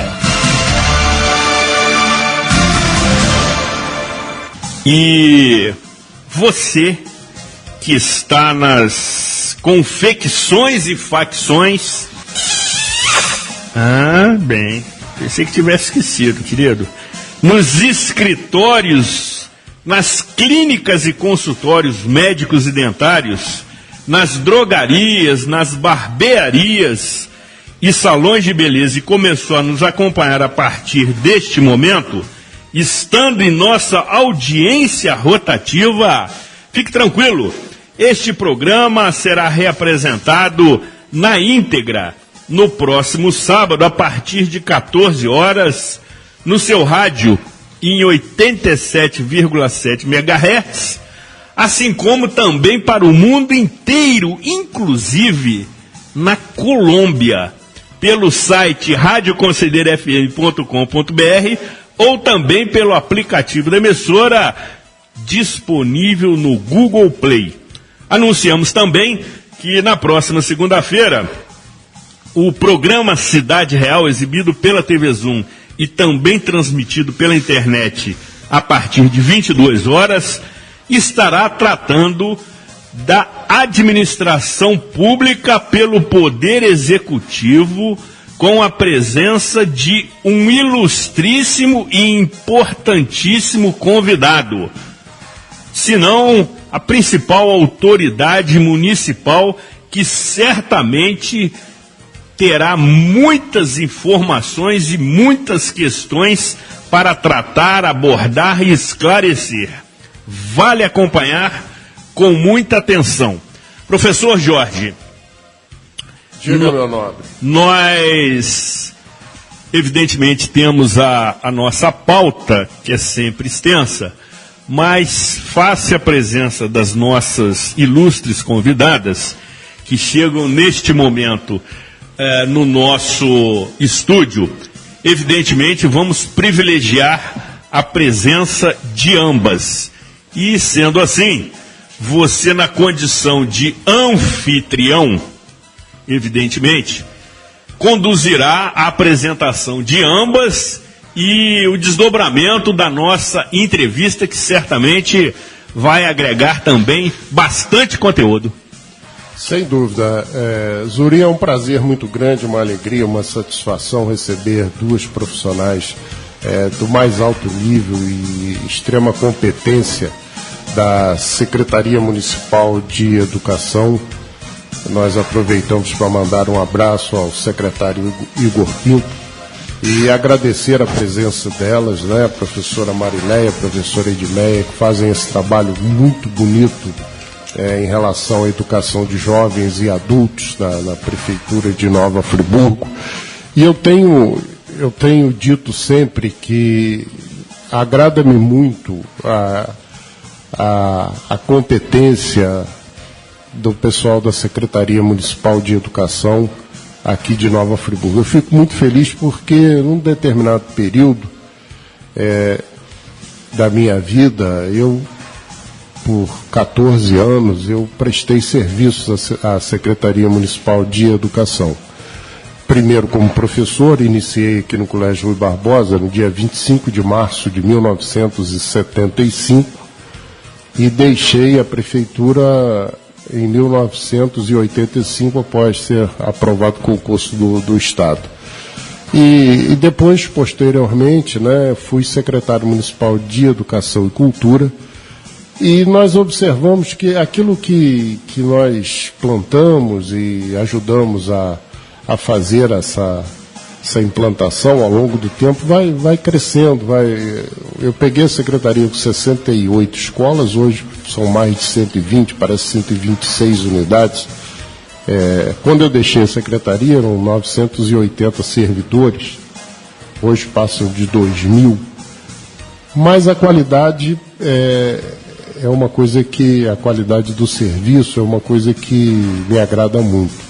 E você que está nas confecções e facções... bem, pensei que tivesse esquecido, querido. Nos escritórios, nas clínicas e consultórios médicos e dentários, nas drogarias, nas barbearias e salões de beleza, e começou a nos acompanhar a partir deste momento, estando em nossa audiência rotativa, fique tranquilo, este programa será reapresentado na íntegra no próximo sábado, a partir de 14 horas, no seu rádio em 87,7 MHz, assim como também para o mundo inteiro, inclusive na Colômbia, pelo site radioconselheirofm.com.br ou também pelo aplicativo da emissora disponível no Google Play. Anunciamos também que na próxima segunda-feira o programa Cidade Real, exibido pela TV Zoom e também transmitido pela internet a partir de 22 horas, estará tratando da administração pública pelo Poder Executivo, com a presença de um ilustríssimo e importantíssimo convidado, se não a principal autoridade municipal, que certamente terá muitas informações e muitas questões para tratar, abordar e esclarecer. Vale acompanhar com muita atenção. Professor Jorge, diga, meu nobre. Nós, evidentemente, temos a nossa pauta, que é sempre extensa, mas face à presença das nossas ilustres convidadas, que chegam neste momento no nosso estúdio, evidentemente vamos privilegiar a presença de ambas. E, sendo assim, você, na condição de anfitrião, evidentemente, conduzirá a apresentação de ambas e o desdobramento da nossa entrevista, que certamente vai agregar também bastante conteúdo. Sem dúvida. Zuri, é um prazer muito grande, uma alegria, uma satisfação receber duas profissionais do mais alto nível e extrema competência da Secretaria Municipal de Educação. Nós aproveitamos para mandar um abraço ao secretário Igor Pinto e agradecer a presença delas, né, a professora Marileia, a professora Edmeia, que fazem esse trabalho muito bonito em relação à educação de jovens e adultos na Prefeitura de Nova Friburgo. E eu tenho dito sempre que agrada-me muito a competência do pessoal da Secretaria Municipal de Educação aqui de Nova Friburgo. Eu fico muito feliz porque, num determinado período da minha vida, por 14 anos, eu prestei serviços à Secretaria Municipal de Educação. Primeiro como professor, iniciei aqui no Colégio Rui Barbosa no dia 25 de março de 1975 e deixei a prefeitura em 1985, após ser aprovado o concurso do Estado. E depois, posteriormente, né, fui secretário municipal de Educação e Cultura, e nós observamos que aquilo que nós plantamos e ajudamos a fazer essa implantação ao longo do tempo vai crescendo. Eu peguei a secretaria com 68 escolas, hoje são mais de 120, parece 126 unidades. Quando eu deixei a secretaria eram 980 servidores, hoje passam de 2.000, mas a qualidade é uma coisa que, a qualidade do serviço é uma coisa que me agrada muito.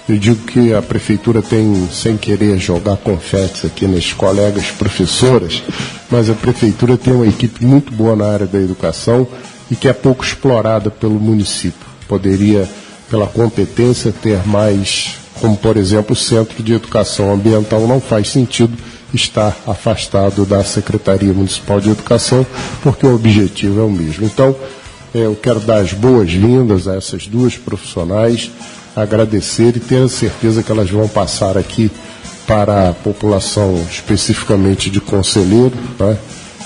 Eu digo que a prefeitura tem, sem querer jogar confetes aqui nas colegas professoras, mas a prefeitura tem uma equipe muito boa na área da educação e que é pouco explorada pelo município. Poderia pela competência, ter mais, como por exemplo o Centro de Educação Ambiental não faz sentido estar afastado da Secretaria Municipal de Educação, porque o objetivo é o mesmo. Então, eu quero dar as boas-vindas a essas duas profissionais, agradecer e ter a certeza que elas vão passar aqui para a população, especificamente de Conselheiro, né,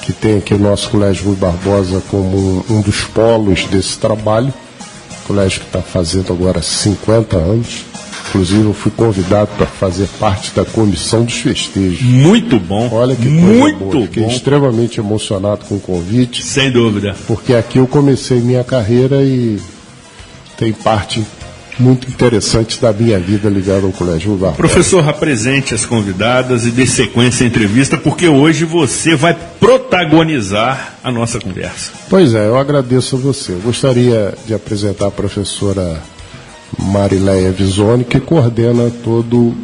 que tem aqui o nosso Colégio Rui Barbosa como um dos polos desse trabalho, colégio que está fazendo agora 50 anos. Inclusive, eu fui convidado para fazer parte da comissão dos festejos. Muito bom. Olha que coisa muito boa. Fiquei bom. extremamente emocionado com o convite. Sem dúvida. Porque aqui eu comecei minha carreira e tem parte muito interessante da minha vida ligada ao Colégio Rui Barbosa. Professor, apresente as convidadas e dê sequência à entrevista, porque hoje você vai protagonizar a nossa conversa. Pois é, eu agradeço a você. Eu gostaria de apresentar a professora Marileia Visoni, que coordena todo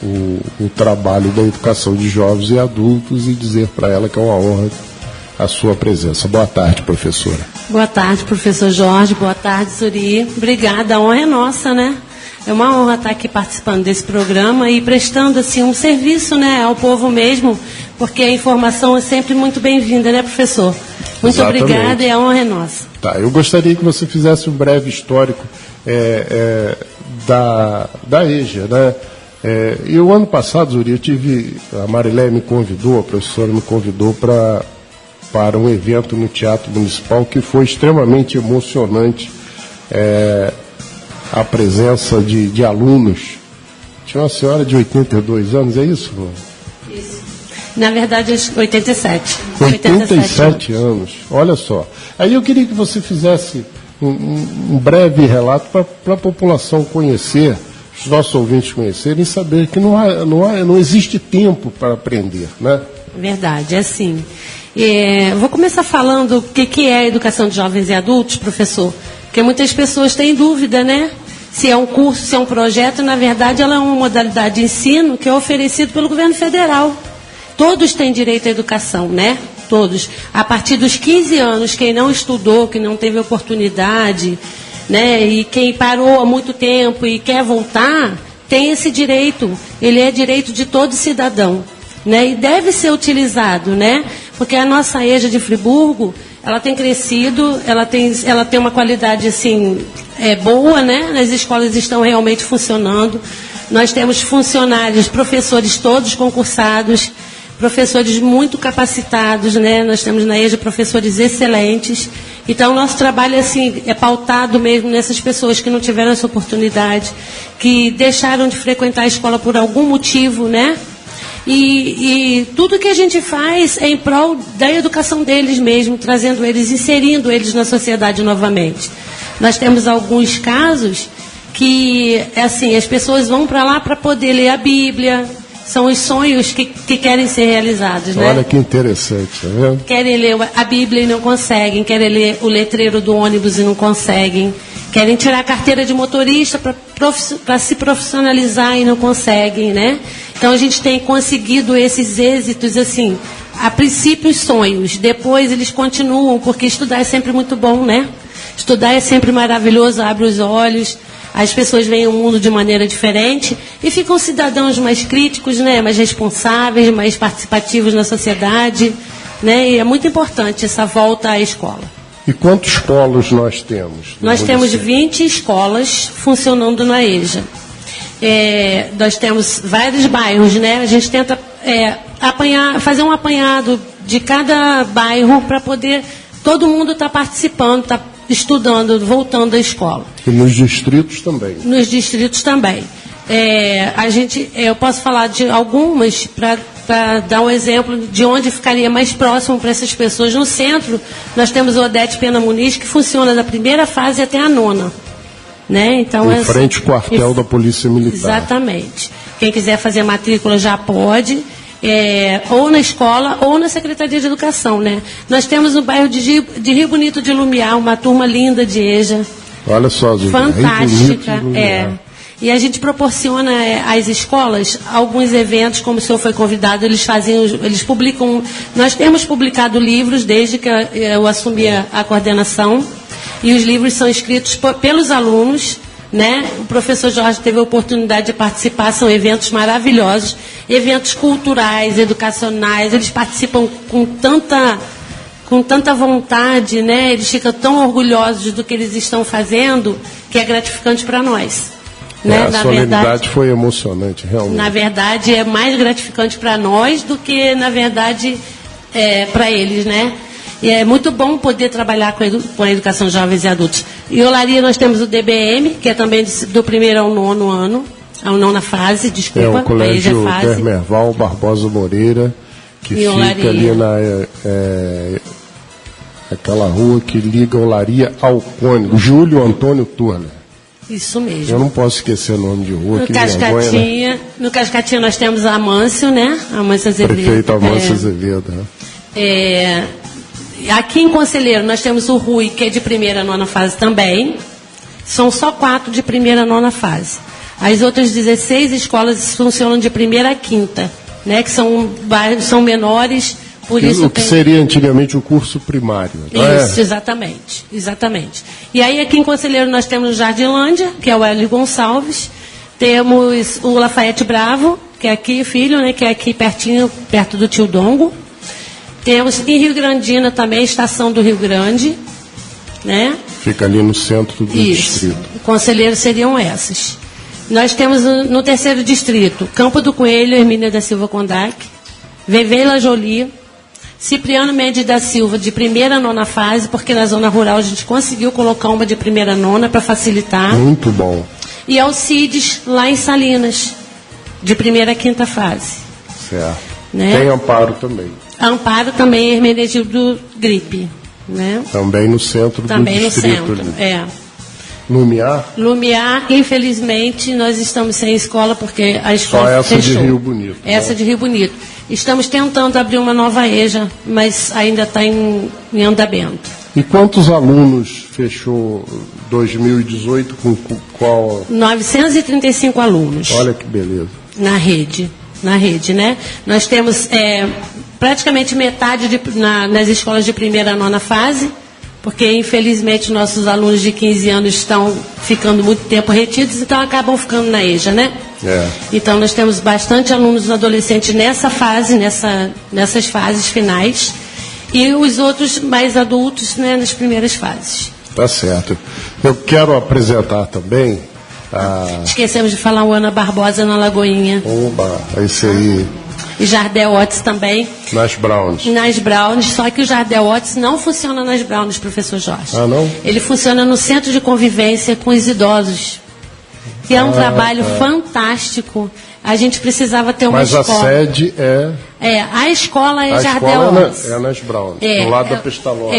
o trabalho da educação de jovens e adultos, e dizer para ela que é uma honra a sua presença. Boa tarde, professora. Boa tarde, professor Jorge. Boa tarde, Zuri. Obrigada, a honra é nossa, né? É uma honra estar aqui participando desse programa e prestando assim um serviço, né, ao povo mesmo, porque a informação é sempre muito bem-vinda, né, professor? Muito Exatamente. Obrigada e a honra é nossa. Tá, eu gostaria que você fizesse um breve histórico da EJA, né? E o ano passado, Zuri, a Marileia me convidou, a professora me convidou para um evento no Teatro Municipal que foi extremamente emocionante, a presença de alunos. Tinha uma senhora de 82 anos, é isso? Isso. Na verdade, 87. 87 anos, olha só. Aí eu queria que você fizesse um breve relato para a população conhecer, os nossos ouvintes conhecerem e saber que não existe tempo para aprender, né? Verdade, é assim. Vou começar falando o que é a educação de jovens e adultos, professor, porque muitas pessoas têm dúvida, né? Se é um curso, se é um projeto. Na verdade, ela é uma modalidade de ensino que é oferecido pelo governo federal. Todos têm direito à educação, né? Todos. A partir dos 15 anos, quem não estudou, quem não teve oportunidade, né? E quem parou há muito tempo e quer voltar, tem esse direito. Ele é direito de todo cidadão, né? E deve ser utilizado, né? Porque a nossa EJA de Friburgo, ela tem crescido, ela tem uma qualidade assim, boa, né? As escolas estão realmente funcionando. Nós temos funcionários, professores todos concursados, professores muito capacitados, né? Nós temos na EJA professores excelentes. Então, nosso trabalho assim, é pautado mesmo nessas pessoas que não tiveram essa oportunidade, que deixaram de frequentar a escola por algum motivo, né? E tudo que a gente faz é em prol da educação deles mesmo, trazendo eles, inserindo eles na sociedade novamente. Nós temos alguns casos que, assim, as pessoas vão para lá para poder ler a Bíblia. São os sonhos que querem ser realizados, né? Olha que interessante, tá vendo? Querem ler a Bíblia e não conseguem, querem ler o letreiro do ônibus e não conseguem, querem tirar a carteira de motorista para se profissionalizar e não conseguem, né? Então a gente tem conseguido esses êxitos, assim, a princípio os sonhos, depois eles continuam, porque estudar é sempre muito bom, né? Estudar é sempre maravilhoso, abre os olhos. As pessoas veem o mundo de maneira diferente e ficam cidadãos mais críticos, né? Mais responsáveis, mais participativos na sociedade, né? E é muito importante essa volta à escola. E quantos polos nós temos? Nós temos 20 escolas funcionando na EJA. Nós temos vários bairros, né? A gente tenta fazer um apanhado de cada bairro para poder todo mundo estar participando, estudando, voltando à escola. E nos distritos também. Nos distritos também. Eu posso falar de algumas para dar um exemplo de onde ficaria mais próximo para essas pessoas. No centro, nós temos o Odete Pena Muniz, que funciona da primeira fase até a 9ª. Né? Então, em frente ao quartel da Polícia Militar. Exatamente. Quem quiser fazer matrícula já pode. Ou na escola ou na Secretaria de Educação, né? Nós temos no bairro de Rio Bonito de Lumiar uma turma linda de EJA. Olha só, Zé. Fantástica, E a gente proporciona às escolas alguns eventos, como o senhor foi convidado, eles publicam. Nós temos publicado livros desde que eu assumi a coordenação, e os livros são escritos pelos alunos, né? O professor Jorge teve a oportunidade de participar, são eventos maravilhosos, eventos culturais, educacionais, eles participam com tanta vontade, né? Eles ficam tão orgulhosos do que eles estão fazendo, que é gratificante para nós. Né? A solenidade foi emocionante, realmente. Na verdade, é mais gratificante para nós do que, na verdade, para eles, né? E é muito bom poder trabalhar com a educação de jovens e adultos. Em Olaria nós temos o DBM, que é também do 1º ao 9º ano, ao 9ª fase, desculpa. É o Colégio Termerval Barbosa Moreira, que em fica Olaria. ali na aquela rua que liga Olaria ao Cônigo, Júlio Antônio Turner. Isso mesmo. Eu não posso esquecer o nome de rua. No Cascatinha, né? No Cascatinha nós temos a Amâncio, né? Amâncio Azevedo. Prefeito Amâncio Azevedo, né? Aqui em Conselheiro nós temos o RUI, que é de 1ª a 9ª fase também. São só 4 de 1ª a 9ª fase. As outras 16 escolas funcionam de 1ª a 5ª, né? Que são menores, por isso o que seria antigamente o curso primário. Isso, exatamente. E aí aqui em Conselheiro nós temos o Jardilândia, que é o Hélio Gonçalves. Temos o Lafayette Bravo, que é aqui, filho, né? Que é aqui pertinho, perto do Tio Dongo. Temos em Rio Grandina também a Estação do Rio Grande, né? Fica ali no centro do distrito. Conselheiros seriam essas. Nós temos no 3º distrito, Campo do Coelho, Hermínia da Silva Kondak, Veveila Jolie, Cipriano Mendes da Silva, de 1ª a 9ª fase, porque na zona rural a gente conseguiu colocar uma de 1ª a 9ª para facilitar. Muito bom. E Alcides, lá em Salinas, de 1ª a 5ª fase. Certo. Né? Tem Amparo também. Amparo também, Hermenegildo Gripe. Né? Também no centro também do distrito. Também no centro, Lumiar, infelizmente, nós estamos sem escola porque a escola só essa fechou. De Rio Bonito. Essa de Rio Bonito. Estamos tentando abrir uma nova EJA, mas ainda está em andamento. E quantos alunos fechou 2018 com qual? 935 alunos. Olha que beleza. Na rede, né? Nós temos praticamente metade nas escolas de 1ª a 9ª fase, porque infelizmente nossos alunos de 15 anos estão ficando muito tempo retidos, então acabam ficando na EJA, né? Então nós temos bastante alunos adolescentes nessa fase, nessas fases finais, e os outros mais adultos, né, nas primeiras fases. Tá certo. Eu quero apresentar também Esquecemos de falar o Ana Barbosa na Lagoinha. Oba, esse aí. E Jardel Otis também. Nas Browns. Nas Browns, só que o Jardel Otis não funciona nas Browns, professor Jorge. Ah, não? Ele funciona no Centro de Convivência com os Idosos, que é um trabalho fantástico. A gente precisava ter uma escola. Mas a sede a escola é Jardel escola Otis. é nas Browns, do lado da Pestalozzi.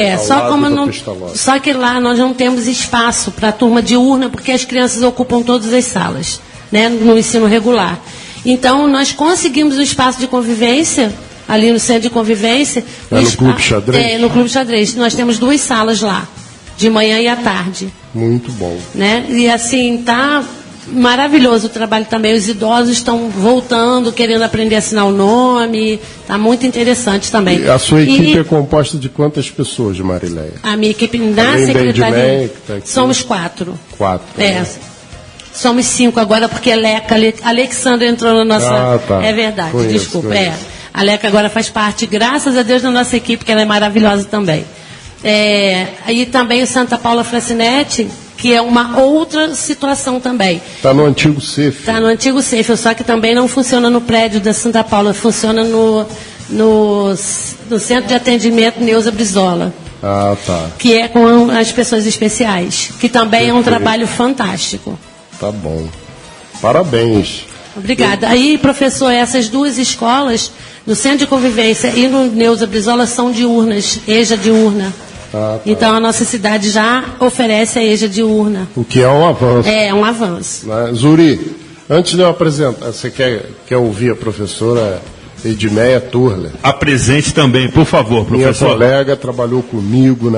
Só que lá nós não temos espaço para a turma diurna, porque as crianças ocupam todas as salas, né, no ensino regular. Então, nós conseguimos o espaço de convivência, ali no centro de convivência. No Clube Xadrez? No Clube Xadrez. Nós temos 2 salas lá, de manhã e à tarde. Muito bom. Né? E assim, está maravilhoso o trabalho também. Os idosos estão voltando, querendo aprender a assinar o nome. Está muito interessante também. E a sua equipe é composta de quantas pessoas, Marileia? A minha equipe na secretaria somos 4. 4. Né? Somos 5 agora, porque a Alexandra entrou na nossa... tá. É verdade, Conheço. desculpa. A Leca agora faz parte, graças a Deus, da nossa equipe, que ela é maravilhosa também. E também o Santa Paula Francinetti, que é uma outra situação também. Está no antigo CEF. Está no antigo CEF, só que também não funciona no prédio da Santa Paula, funciona no Centro de Atendimento Neuza Brizola. Ah, tá. Que é com as pessoas especiais, que também é um trabalho fantástico. Tá bom. Parabéns. Obrigada. Aí, professor, essas 2 escolas, no Centro de Convivência e no Neuza Brizola, são diurnas, EJA diurna. Tá. Então, a nossa cidade já oferece a EJA diurna. O que é um avanço. É um avanço. Zuri, antes de eu apresentar, você quer ouvir a professora Edmeia Turler? Apresente também, por favor, professor. Minha colega trabalhou comigo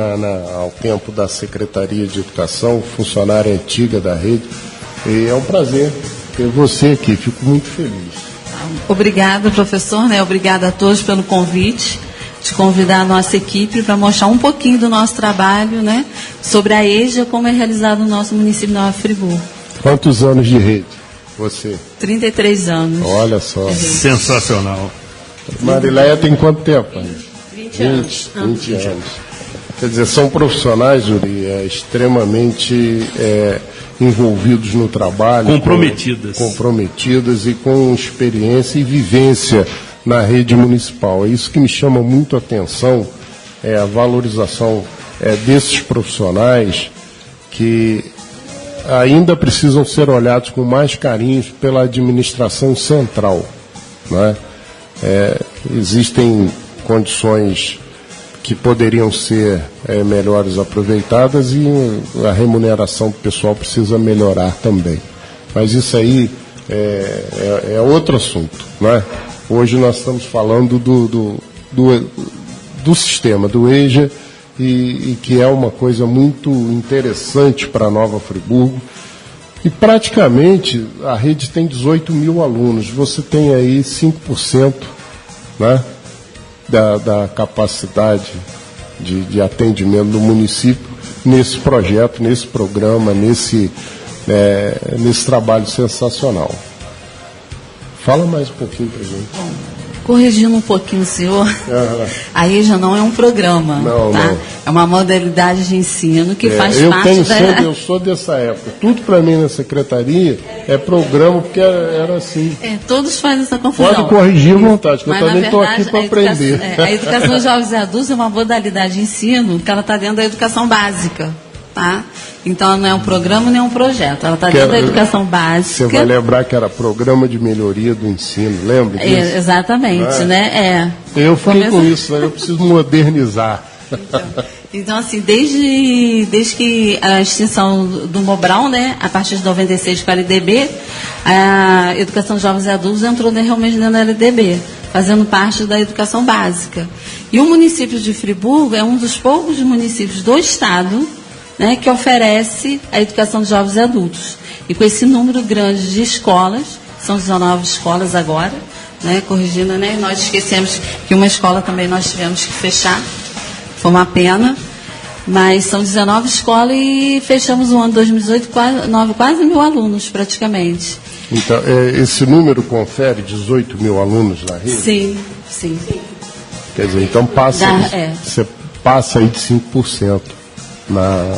ao tempo da Secretaria de Educação, funcionária antiga da rede. E é um prazer ter você aqui, fico muito feliz. Obrigada, professor, né? Obrigada a todos pelo convite, de convidar a nossa equipe para mostrar um pouquinho do nosso trabalho, né? Sobre a EJA, como é realizado no nosso município de Nova Friburgo. Quantos anos de rede? Você? 33 anos. Olha só. Sensacional. Marileia tem quanto tempo? 20 anos. 20 anos. Quer dizer, são profissionais, Yuri, extremamente envolvidos no trabalho. Comprometidas e com experiência e vivência na rede municipal. É isso que me chama muito a atenção, a valorização desses profissionais que ainda precisam ser olhados com mais carinho pela administração central, né? Existem condições que poderiam ser melhores aproveitadas e a remuneração do pessoal precisa melhorar também. Mas isso aí é outro assunto, né? Hoje nós estamos falando do sistema, do EJA, e que é uma coisa muito interessante para Nova Friburgo. E praticamente a rede tem 18 mil alunos. Você tem aí 5%, né, da capacidade de atendimento do município nesse projeto, nesse programa, nesse trabalho sensacional. Fala mais um pouquinho para a gente. Bom, corrigindo um pouquinho o senhor, a EJA não é um programa, não, tá? Não. É uma modalidade de ensino que faz parte Eu sou dessa época. Tudo para mim na secretaria é programa, porque era assim. Todos fazem essa confusão. Pode corrigir à vontade, que mas, eu também estou aqui para aprender. A educação de jovens e adultos é uma modalidade de ensino que ela está dentro da educação básica, tá? Então, ela não é um programa nem um projeto. Ela está dentro da educação básica. Você vai lembrar que era programa de melhoria do ensino, lembra disso? Exatamente, né? Eu fiquei com isso, eu preciso modernizar. Então, assim, desde que a extinção do Mobral, né, a partir de 96 para a LDB, a educação de jovens e adultos entrou realmente dentro da LDB, fazendo parte da educação básica. E o município de Friburgo é um dos poucos municípios do estado, né, que oferece a educação de jovens e adultos. E com esse número grande de escolas, são 19 escolas agora, né, corrigindo, né, nós esquecemos que uma escola também nós tivemos que fechar, foi uma pena, mas são 19 escolas e fechamos o ano 2018 quase 1.000 alunos praticamente. Então, esse número confere 18 mil alunos na rede? Sim, sim. Quer dizer, então você passa aí de 5%.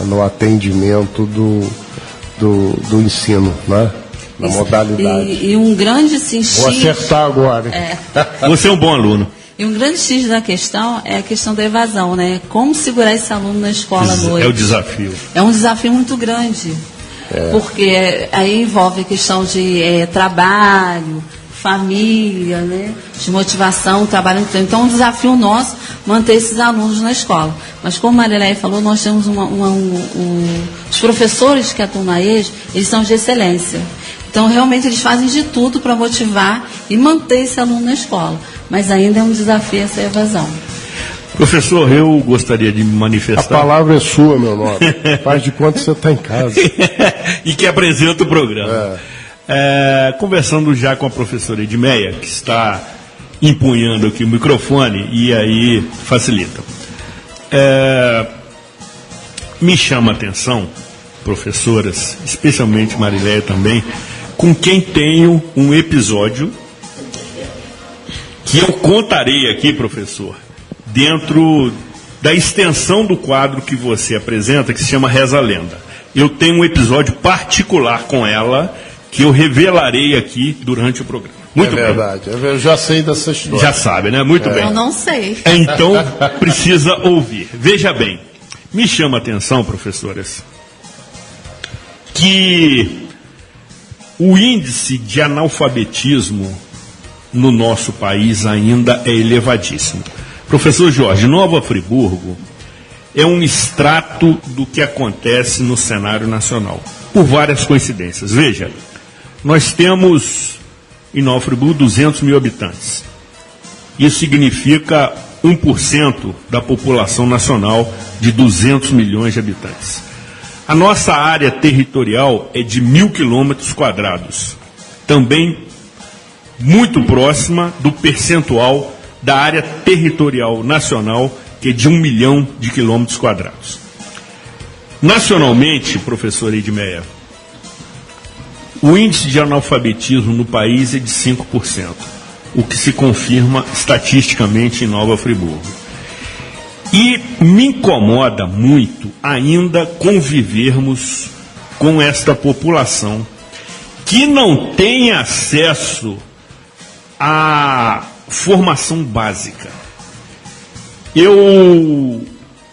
No atendimento do ensino, né? Na modalidade. E um grande X. Vou acertar agora. Você é um bom aluno. E um grande X da questão é a questão da evasão, né? Como segurar esse aluno na escola à noite? É o desafio. É um desafio muito grande. Porque aí envolve a questão de trabalho, família, né, de motivação, trabalho. Então, é um desafio nosso manter esses alunos na escola. Mas, como a Marileia falou, nós temos os professores que atuam na EJA, eles são de excelência. Então, realmente, eles fazem de tudo para motivar e manter esse aluno na escola. Mas ainda é um desafio essa evasão. Professor, eu gostaria de manifestar... A palavra é sua, meu nome. Faz de conta que você está em casa. E que apresenta o programa. Conversando já com a professora Edmeia, que está empunhando aqui o microfone, e aí facilita. Me chama a atenção, professoras, especialmente Marileia também, com quem tenho um episódio que eu contarei aqui, professor, dentro da extensão do quadro que você apresenta, que se chama Reza a Lenda. Eu tenho um episódio particular com ela, que eu revelarei aqui durante o programa. Muito bem. Verdade, eu já sei dessa história. Já sabe, né? Muito bem. Eu não sei. Então, precisa ouvir. Veja bem, me chama a atenção, professoras, que o índice de analfabetismo no nosso país ainda é elevadíssimo. Professor Jorge, Nova Friburgo é um extrato do que acontece no cenário nacional, por várias coincidências. Veja, nós temos em Nova Friburgo 200 mil habitantes. Isso significa 1% da população nacional de 200 milhões de habitantes. A nossa área territorial é de 1.000 quilômetros quadrados, também muito próxima do percentual da área territorial nacional, que é de 1 milhão de quilômetros quadrados. Nacionalmente, professor Edmeia, o índice de analfabetismo no país é de 5%, o que se confirma estatisticamente em Nova Friburgo. E me incomoda muito ainda convivermos com esta população que não tem acesso à formação básica. Eu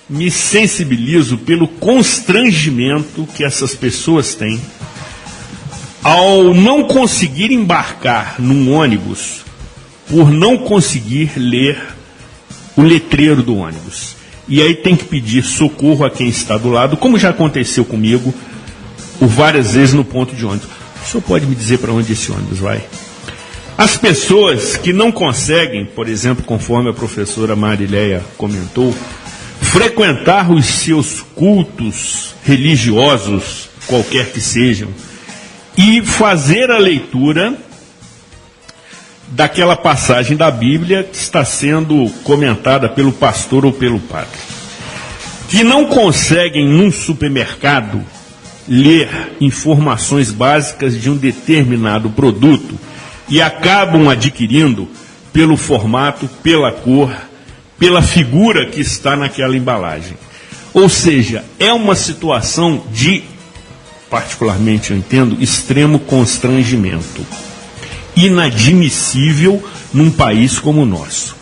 me sensibilizo pelo constrangimento que essas pessoas têm ao não conseguir embarcar num ônibus por não conseguir ler o letreiro do ônibus. E aí tem que pedir socorro a quem está do lado, como já aconteceu comigo por várias vezes no ponto de ônibus. O senhor pode me dizer para onde esse ônibus vai? As pessoas que não conseguem, por exemplo, conforme a professora Marileia comentou, frequentar os seus cultos religiosos, qualquer que sejam, e fazer a leitura daquela passagem da Bíblia que está sendo comentada pelo pastor ou pelo padre. Que não conseguem, num supermercado, ler informações básicas de um determinado produto e acabam adquirindo pelo formato, pela cor, pela figura que está naquela embalagem. Ou seja, é uma situação de, particularmente eu entendo, extremo constrangimento. Inadmissível num país como o nosso.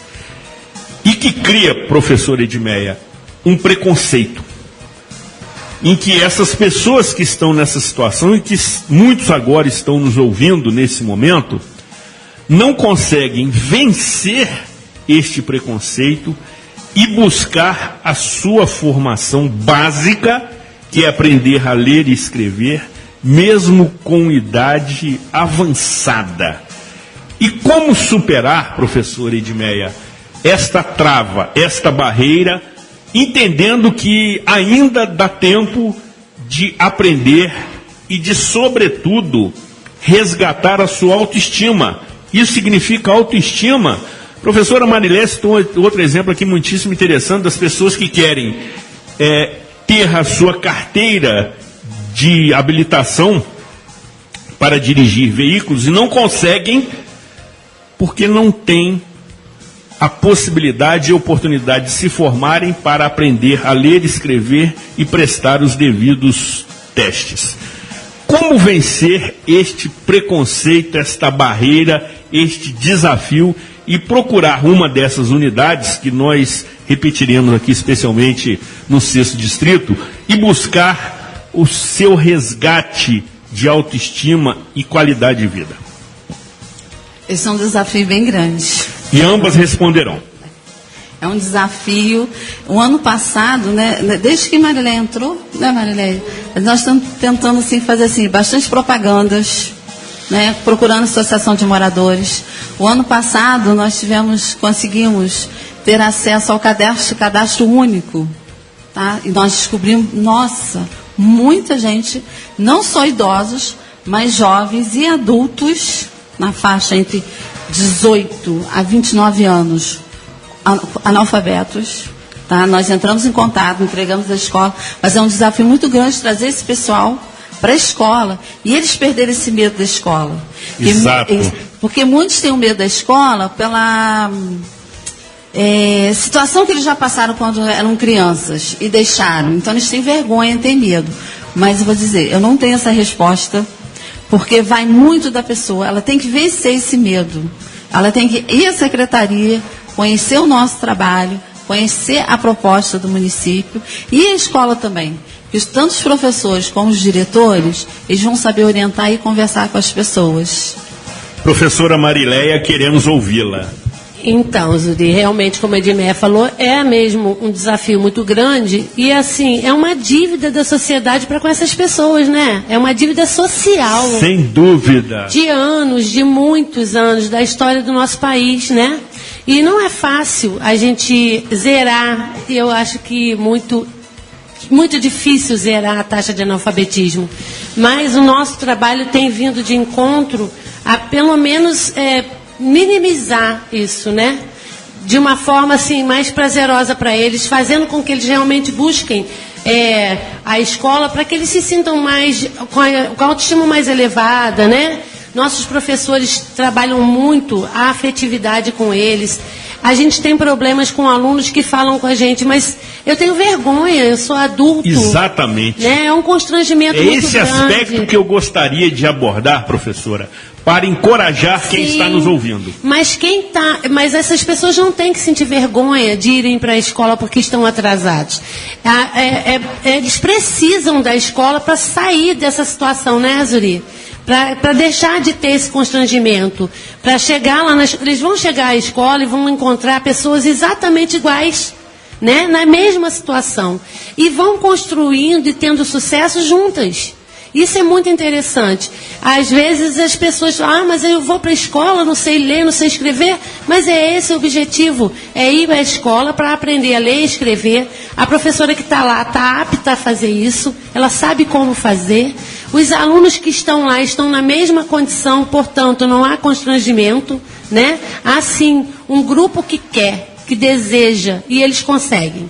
E que cria, professor Edmeia, um preconceito. Em que essas pessoas que estão nessa situação, e que muitos agora estão nos ouvindo nesse momento, não conseguem vencer este preconceito e buscar a sua formação básica, que é aprender a ler e escrever, mesmo com idade avançada. E como superar, professor Edmeia, esta trava, esta barreira, entendendo que ainda dá tempo de aprender e de, sobretudo, resgatar a sua autoestima. Isso significa autoestima. Professora Marileia citou outro exemplo aqui muitíssimo interessante das pessoas que querem ter a sua carteira de habilitação para dirigir veículos e não conseguem porque não têm a possibilidade e oportunidade de se formarem para aprender a ler, escrever e prestar os devidos testes. Como vencer este preconceito, esta barreira, este desafio e procurar uma dessas unidades que nós repetiremos aqui, especialmente no 6º distrito, e buscar o seu resgate de autoestima e qualidade de vida? Esse é um desafio bem grande. E ambas responderão. É um desafio. O ano passado, né, desde que Marileia entrou, né, Marileia, nós estamos tentando assim, fazer assim, bastante propagandas, né, procurando associação de moradores. O ano passado nós conseguimos ter acesso ao cadastro único, tá? E nós descobrimos, nossa, muita gente, não só idosos, mas jovens e adultos na faixa entre 18 a 29 anos, analfabetos. Tá? Nós entramos em contato, entregamos a escola, mas é um desafio muito grande trazer esse pessoal para a escola e eles perderem esse medo da escola. Exato. Porque muitos têm o medo da escola pela situação que eles já passaram quando eram crianças e deixaram. Então eles têm vergonha, têm medo. Mas eu vou dizer, eu não tenho essa resposta, porque vai muito da pessoa. Ela tem que vencer esse medo. Ela tem que ir à secretaria, conhecer o nosso trabalho, conhecer a proposta do município e a escola também. Porque tanto os professores como os diretores, eles vão saber orientar e conversar com as pessoas. Professora Marileia, queremos ouvi-la. Então, Zuri, realmente, como a Edmeia falou, é mesmo um desafio muito grande e, assim, é uma dívida da sociedade para com essas pessoas, né? É uma dívida social. Sem dúvida. De anos, de muitos anos, da história do nosso país, né? E não é fácil a gente zerar, e eu acho que muito difícil zerar a taxa de analfabetismo. Mas o nosso trabalho tem vindo de encontro a, pelo menos, minimizar isso, né? De uma forma assim mais prazerosa para eles, fazendo com que eles realmente busquem a escola para que eles se sintam mais com a autoestima mais elevada, né? Nossos professores trabalham muito a afetividade com eles. A gente tem problemas com alunos que falam com a gente, mas eu tenho vergonha, eu sou adulto. Exatamente. Né? É um constrangimento muito esse grande. Aspecto que eu gostaria de abordar, professora, para encorajar quem está nos ouvindo. Mas essas pessoas não têm que sentir vergonha de irem para a escola porque estão atrasados. Eles precisam da escola para sair dessa situação, né, Zuri? Para deixar de ter esse constrangimento, para chegar lá, eles vão chegar à escola e vão encontrar pessoas exatamente iguais, né, na mesma situação, e vão construindo e tendo sucesso juntas. Isso é muito interessante. Às vezes as pessoas falam, mas eu vou para a escola, não sei ler, não sei escrever, mas é esse o objetivo, é ir à escola para aprender a ler e escrever. A professora que está lá está apta a fazer isso, ela sabe como fazer. Os alunos que estão lá estão na mesma condição, portanto, não há constrangimento, né? Há sim um grupo que quer, que deseja, e eles conseguem.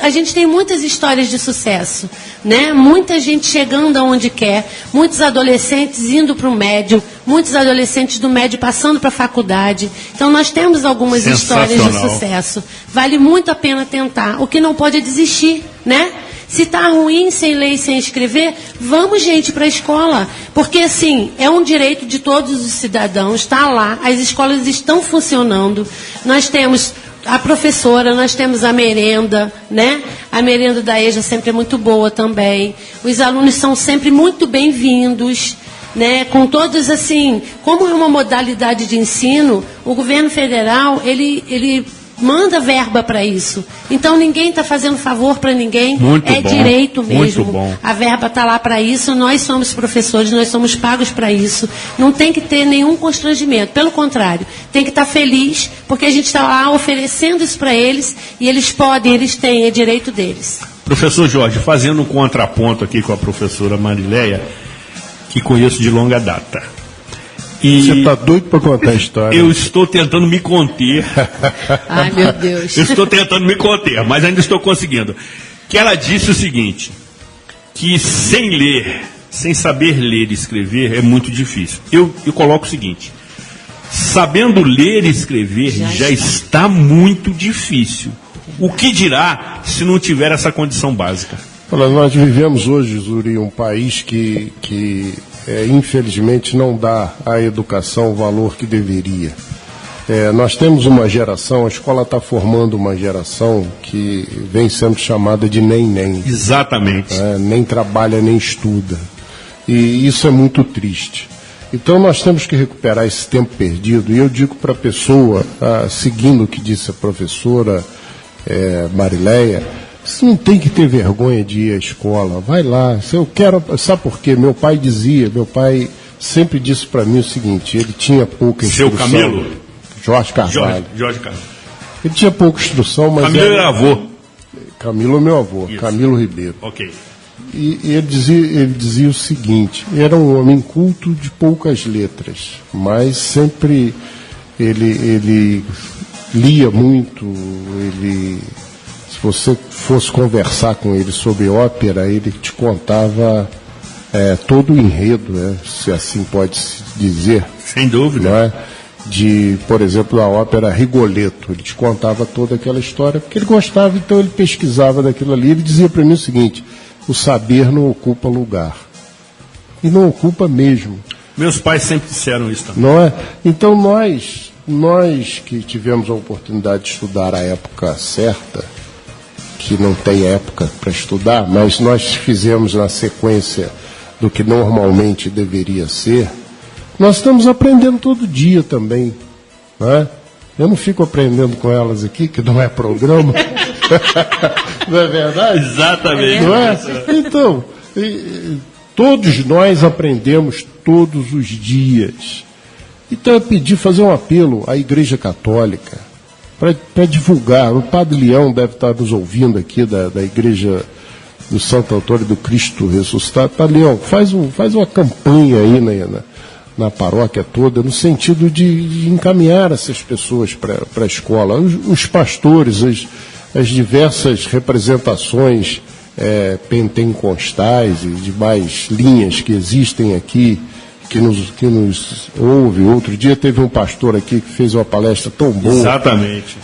A gente tem muitas histórias de sucesso, né? Muita gente chegando aonde quer, muitos adolescentes indo para o médio, muitos adolescentes do médio passando para a faculdade. Então nós temos algumas histórias de sucesso. Vale muito a pena tentar. O que não pode é desistir, né? Se está ruim sem ler e sem escrever, vamos, gente, para a escola. Porque, assim, é um direito de todos os cidadãos, está lá, as escolas estão funcionando. Nós temos a professora, nós temos a merenda, né? A merenda da EJA sempre é muito boa também. Os alunos são sempre muito bem-vindos, né? Com todos, assim, como é uma modalidade de ensino, o governo federal, ele manda verba para isso. Então ninguém está fazendo favor para ninguém. Muito é bom, direito mesmo. muito bom. A verba está lá para isso. Nós somos professores, nós somos pagos para isso. Não tem que ter nenhum constrangimento. Pelo contrário, tem que estar feliz, porque a gente está lá oferecendo isso para eles e eles podem, eles têm, é direito deles. Professor Jorge, fazendo um contraponto aqui com a professora Marileia, que conheço de longa data. Você está doido para contar a história? Eu estou tentando me conter. Ai, meu Deus. Eu estou tentando me conter, mas ainda estou conseguindo. Que ela disse o seguinte, que sem ler, sem saber ler e escrever, é muito difícil. Eu coloco o seguinte, sabendo ler e escrever já está muito difícil. O que dirá se não tiver essa condição básica? Olha, nós vivemos hoje, Zuri, um país que infelizmente não dá à educação o valor que deveria. Nós temos uma geração, a escola está formando uma geração que vem sendo chamada de nem-nem. Exatamente. Nem trabalha, nem estuda. E isso é muito triste. Então nós temos que recuperar esse tempo perdido. E eu digo para a pessoa, seguindo o que disse a professora Marileia, você não tem que ter vergonha de ir à escola. Vai lá. Sabe por quê? Meu pai sempre disse para mim o seguinte, ele tinha pouca instrução. Seu Camilo? Jorge Carvalho. Jorge Carvalho. Ele tinha pouca instrução, mas... Camilo era avô. Camilo é meu avô, isso. Camilo Ribeiro. Ok. E ele dizia o seguinte, era um homem culto de poucas letras, mas sempre ele lia muito, se você fosse conversar com ele sobre ópera, ele te contava todo o enredo, se assim pode-se dizer. Sem dúvida. Não é? Por exemplo, a ópera Rigoletto. Ele te contava toda aquela história, porque ele gostava, então ele pesquisava daquilo ali. Ele dizia para mim o seguinte, o saber não ocupa lugar. E não ocupa mesmo. Meus pais sempre disseram isso também. Não é? Então nós que tivemos a oportunidade de estudar a época certa, que não tem época para estudar, mas nós fizemos na sequência do que normalmente deveria ser, nós estamos aprendendo todo dia também. Não é? Eu não fico aprendendo com elas aqui, que não é programa. Não é verdade? Exatamente. Não é? Então, todos nós aprendemos todos os dias. Então eu pedi fazer um apelo à Igreja Católica para divulgar. O Padre Leão deve estar nos ouvindo aqui da Igreja do Santo Antônio do Cristo Ressuscitado. Padre Leão, faz uma campanha aí na paróquia toda, no sentido de encaminhar essas pessoas para a escola. Os pastores, as diversas representações pentecostais e demais linhas que existem aqui, que nos ouve. Outro dia teve um pastor aqui que fez uma palestra tão boa. Exatamente.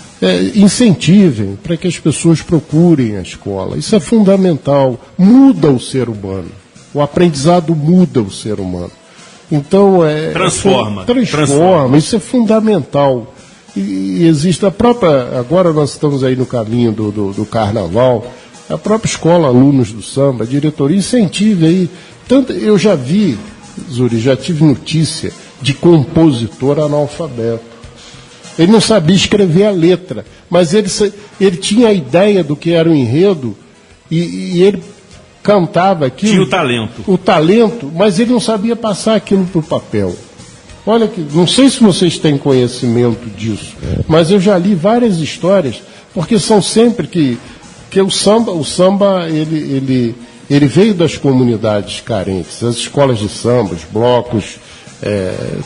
Incentivem para que as pessoas procurem a escola. Isso é fundamental. Muda o ser humano. O aprendizado muda o ser humano. Então, transforma. Isso é fundamental. E existe a própria... Agora nós estamos aí no caminho do carnaval. A própria escola Alunos do Samba, a diretoria, incentive aí. Tanto, eu já vi, Zuri, já tive notícia de compositor analfabeto. Ele não sabia escrever a letra, mas ele tinha a ideia do que era o enredo e ele cantava aquilo. Tinha o talento. O talento, mas ele não sabia passar aquilo para o papel. Olha, não sei se vocês têm conhecimento disso, mas eu já li várias histórias, porque são sempre que o samba ele veio das comunidades carentes, as escolas de samba, os blocos,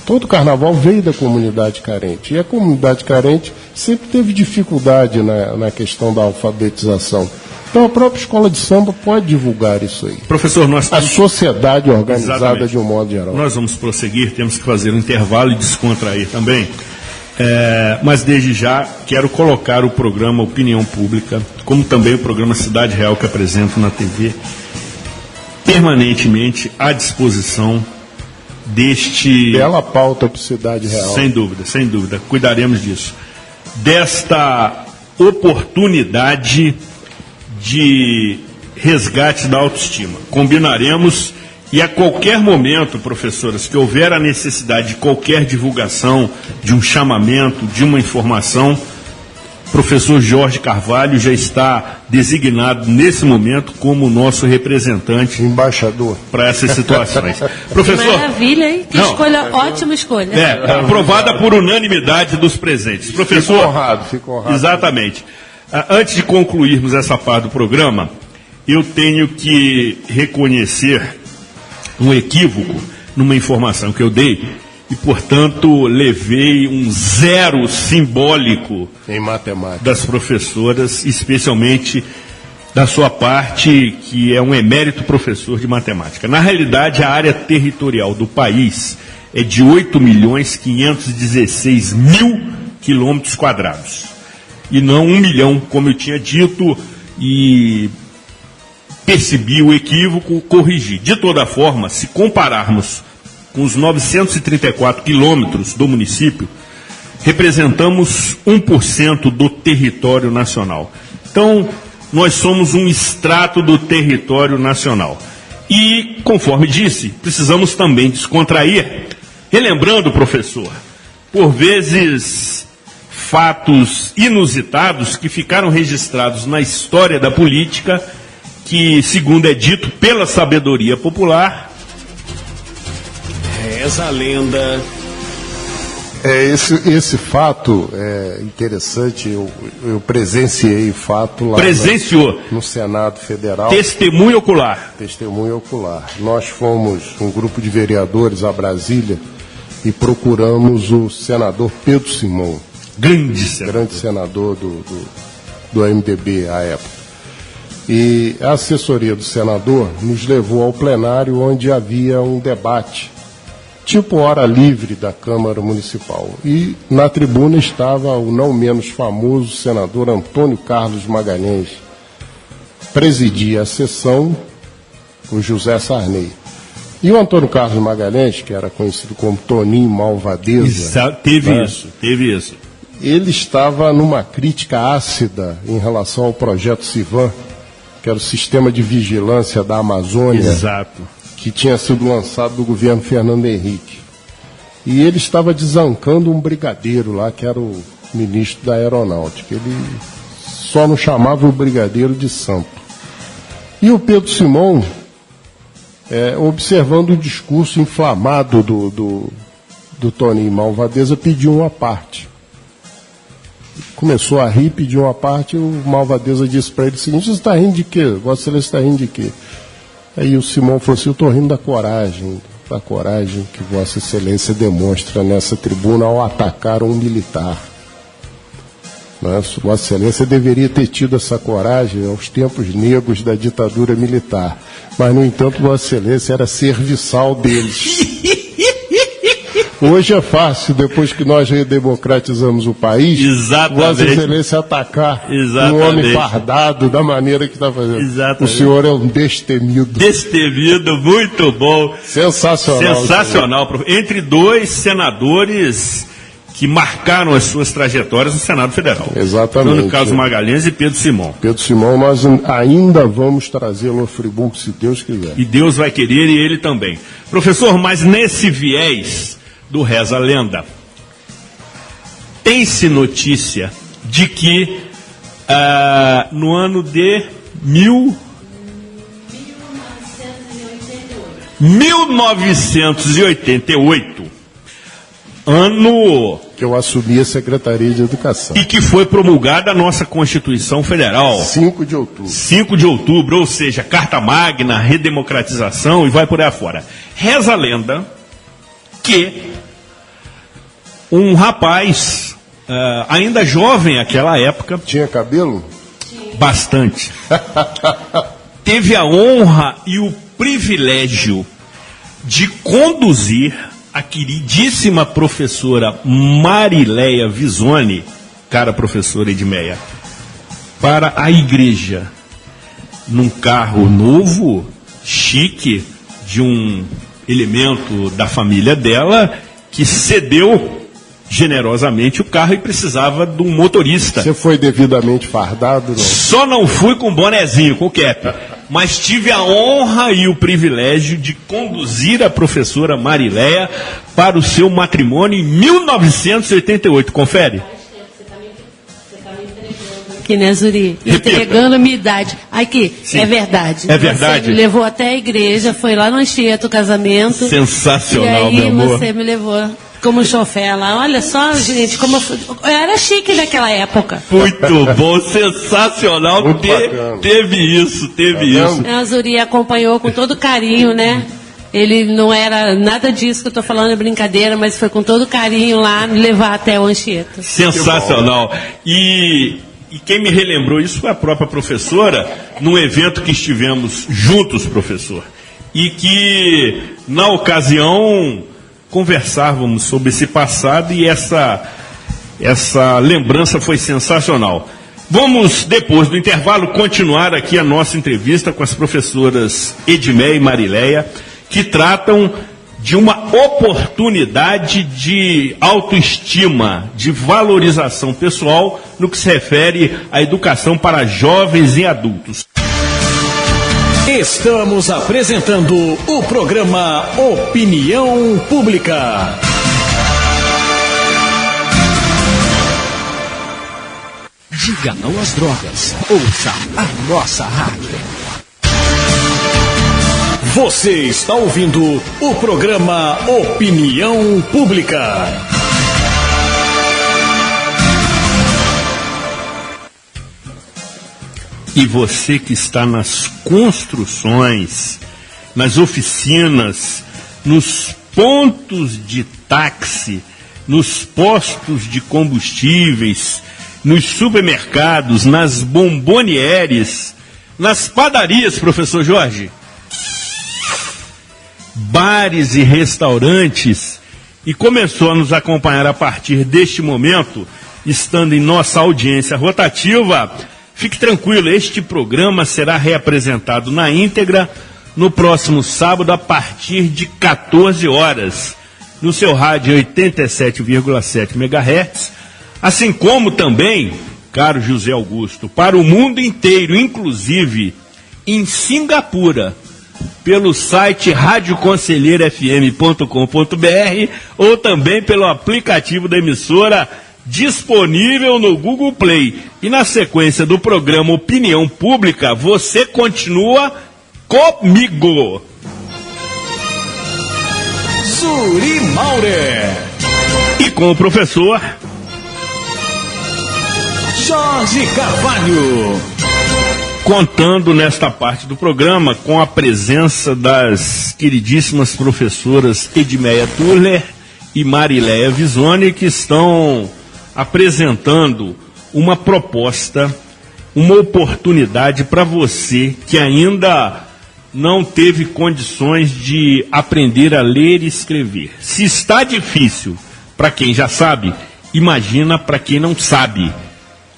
todo o carnaval veio da comunidade carente. E a comunidade carente sempre teve dificuldade na questão da alfabetização. Então a própria escola de samba pode divulgar isso aí. Professor, a sociedade organizada. Exatamente. De um modo geral. Nós vamos prosseguir, temos que fazer um intervalo e descontrair também. Mas desde já quero colocar o programa Opinião Pública, como também o programa Cidade Real que apresento na TV, permanentemente à disposição deste... Bela pauta para Cidade Real. Sem dúvida, cuidaremos disso. Desta oportunidade de resgate da autoestima. Combinaremos. E a qualquer momento, professoras, que houver a necessidade de qualquer divulgação, de um chamamento, de uma informação, o professor Jorge Carvalho já está designado nesse momento como nosso representante. Embaixador. Para essas situações. Professor. Maravilha, hein? Que escolha, ótima escolha. Aprovada por unanimidade dos presentes. Professor. Fico honrado. Exatamente. Antes de concluirmos essa parte do programa, eu tenho que reconhecer um equívoco numa informação que eu dei e, portanto, levei um 0 simbólico em matemática das professoras, especialmente da sua parte, que é um emérito professor de matemática. Na realidade, a área territorial do país é de 8.516.000 quilômetros quadrados. E não 1 milhão, como eu tinha dito, e percebi o equívoco, corrigi. De toda forma, se compararmos com os 934 quilômetros do município, representamos 1% do território nacional. Então, nós somos um extrato do território nacional. E, conforme disse, precisamos também descontrair, relembrando, professor, por vezes fatos inusitados que ficaram registrados na história da política, que, segundo é dito pela sabedoria popular... Reza a lenda... Esse fato é interessante, eu presenciei o fato lá no Senado Federal. Testemunho ocular. Testemunho ocular. Nós fomos um grupo de vereadores a Brasília e procuramos o senador Pedro Simão. Grande senador do MDB à época. E a assessoria do senador nos levou ao plenário onde havia um debate, tipo hora livre da Câmara Municipal. E na tribuna estava o não menos famoso senador Antônio Carlos Magalhães. Presidia a sessão o José Sarney. E o Antônio Carlos Magalhães, que era conhecido como Toninho Malvadeza... Teve isso. Ele estava numa crítica ácida em relação ao projeto Civan, que era o sistema de vigilância da Amazônia. Exato. Que tinha sido lançado do governo Fernando Henrique. E ele estava desancando um brigadeiro lá, que era o ministro da Aeronáutica. Ele só não chamava o brigadeiro de santo. E o Pedro Simão, observando o discurso inflamado do Toninho Malvadeza, pediu uma parte. Começou a rir, pediu uma parte, e o Malvadeza disse para ele o seguinte: você está rindo de quê? Vossa Excelência está rindo de quê? Aí o Simão falou assim: eu estou rindo da coragem que Vossa Excelência demonstra nessa tribuna ao atacar um militar. Né? Vossa Excelência deveria ter tido essa coragem aos tempos negros da ditadura militar. Mas, no entanto, Vossa Excelência era serviçal deles. Hoje é fácil, depois que nós redemocratizamos o país, Vossa Excelência atacar um homem fardado da maneira que está fazendo. Exatamente. O senhor é um destemido. Destemido, muito bom. Sensacional. Sensacional. Entre dois senadores que marcaram as suas trajetórias no Senado Federal. Exatamente. No caso Magalhães e Pedro Simão. Pedro Simão, nós ainda vamos trazê-lo a Friburgo, se Deus quiser. E Deus vai querer e ele também. Professor, mas nesse viés do Reza a Lenda, tem-se notícia de que no ano de 1988, ano que eu assumi a Secretaria de Educação. E que foi promulgada a nossa Constituição Federal. 5 de outubro. 5 de outubro, ou seja, Carta Magna, redemocratização e vai por aí afora. Reza a lenda que um rapaz, ainda jovem naquela época... Tinha cabelo? Bastante. Teve a honra e o privilégio de conduzir a queridíssima professora Marileia Visoni, cara professora Edmeia, para a igreja, num carro novo, chique, de um elemento da família dela, que cedeu generosamente o carro e precisava de um motorista. Você foi devidamente fardado? Não? Só não fui com bonezinho, com cap. Mas tive a honra e o privilégio de conduzir a professora Marileia para o seu matrimônio em 1988. Confere. Aqui, né, Zuri? Entregando a minha idade. Aqui, sim. É verdade. É verdade. Você me levou até a igreja, foi lá no Anchieta o casamento. Sensacional, e aí, meu amor. Você me levou como chofer lá. Olha só, gente, como eu era chique naquela época. Muito bom, sensacional. Teve isso. A Zuri acompanhou com todo carinho, né? Ele não era nada disso que eu estou falando, é brincadeira, mas foi com todo carinho lá me levar até o Anchieta. Sensacional. E quem me relembrou isso foi a própria professora, num evento que estivemos juntos, professor, e que, na ocasião, conversávamos sobre esse passado e essa lembrança foi sensacional. Vamos, depois do intervalo, continuar aqui a nossa entrevista com as professoras Edmeia e Marileia, que tratam de uma oportunidade de autoestima, de valorização pessoal no que se refere à educação para jovens e adultos. Estamos apresentando o programa Opinião Pública. Diga não às drogas. Ouça a nossa rádio. Você está ouvindo o programa Opinião Pública. E você que está nas construções, nas oficinas, nos pontos de táxi, nos postos de combustíveis, nos supermercados, nas bombonieres, nas padarias, professor Jorge, bares e restaurantes, e começou a nos acompanhar a partir deste momento, estando em nossa audiência rotativa. Fique tranquilo, este programa será reapresentado na íntegra no próximo sábado a partir de 14 horas, no seu rádio 87,7 MHz, assim como também, caro José Augusto, para o mundo inteiro, inclusive em Singapura, pelo site radioconselheirofm.com.br ou também pelo aplicativo da emissora disponível no Google Play. E na sequência do programa Opinião Pública, você continua comigo. Zuri Maurer. E com o professor Jorge Carvalho. Contando nesta parte do programa com a presença das queridíssimas professoras Edmeia Turler e Marileia Visoni, que estão apresentando uma proposta, uma oportunidade para você que ainda não teve condições de aprender a ler e escrever. Se está difícil para quem já sabe, imagina para quem não sabe.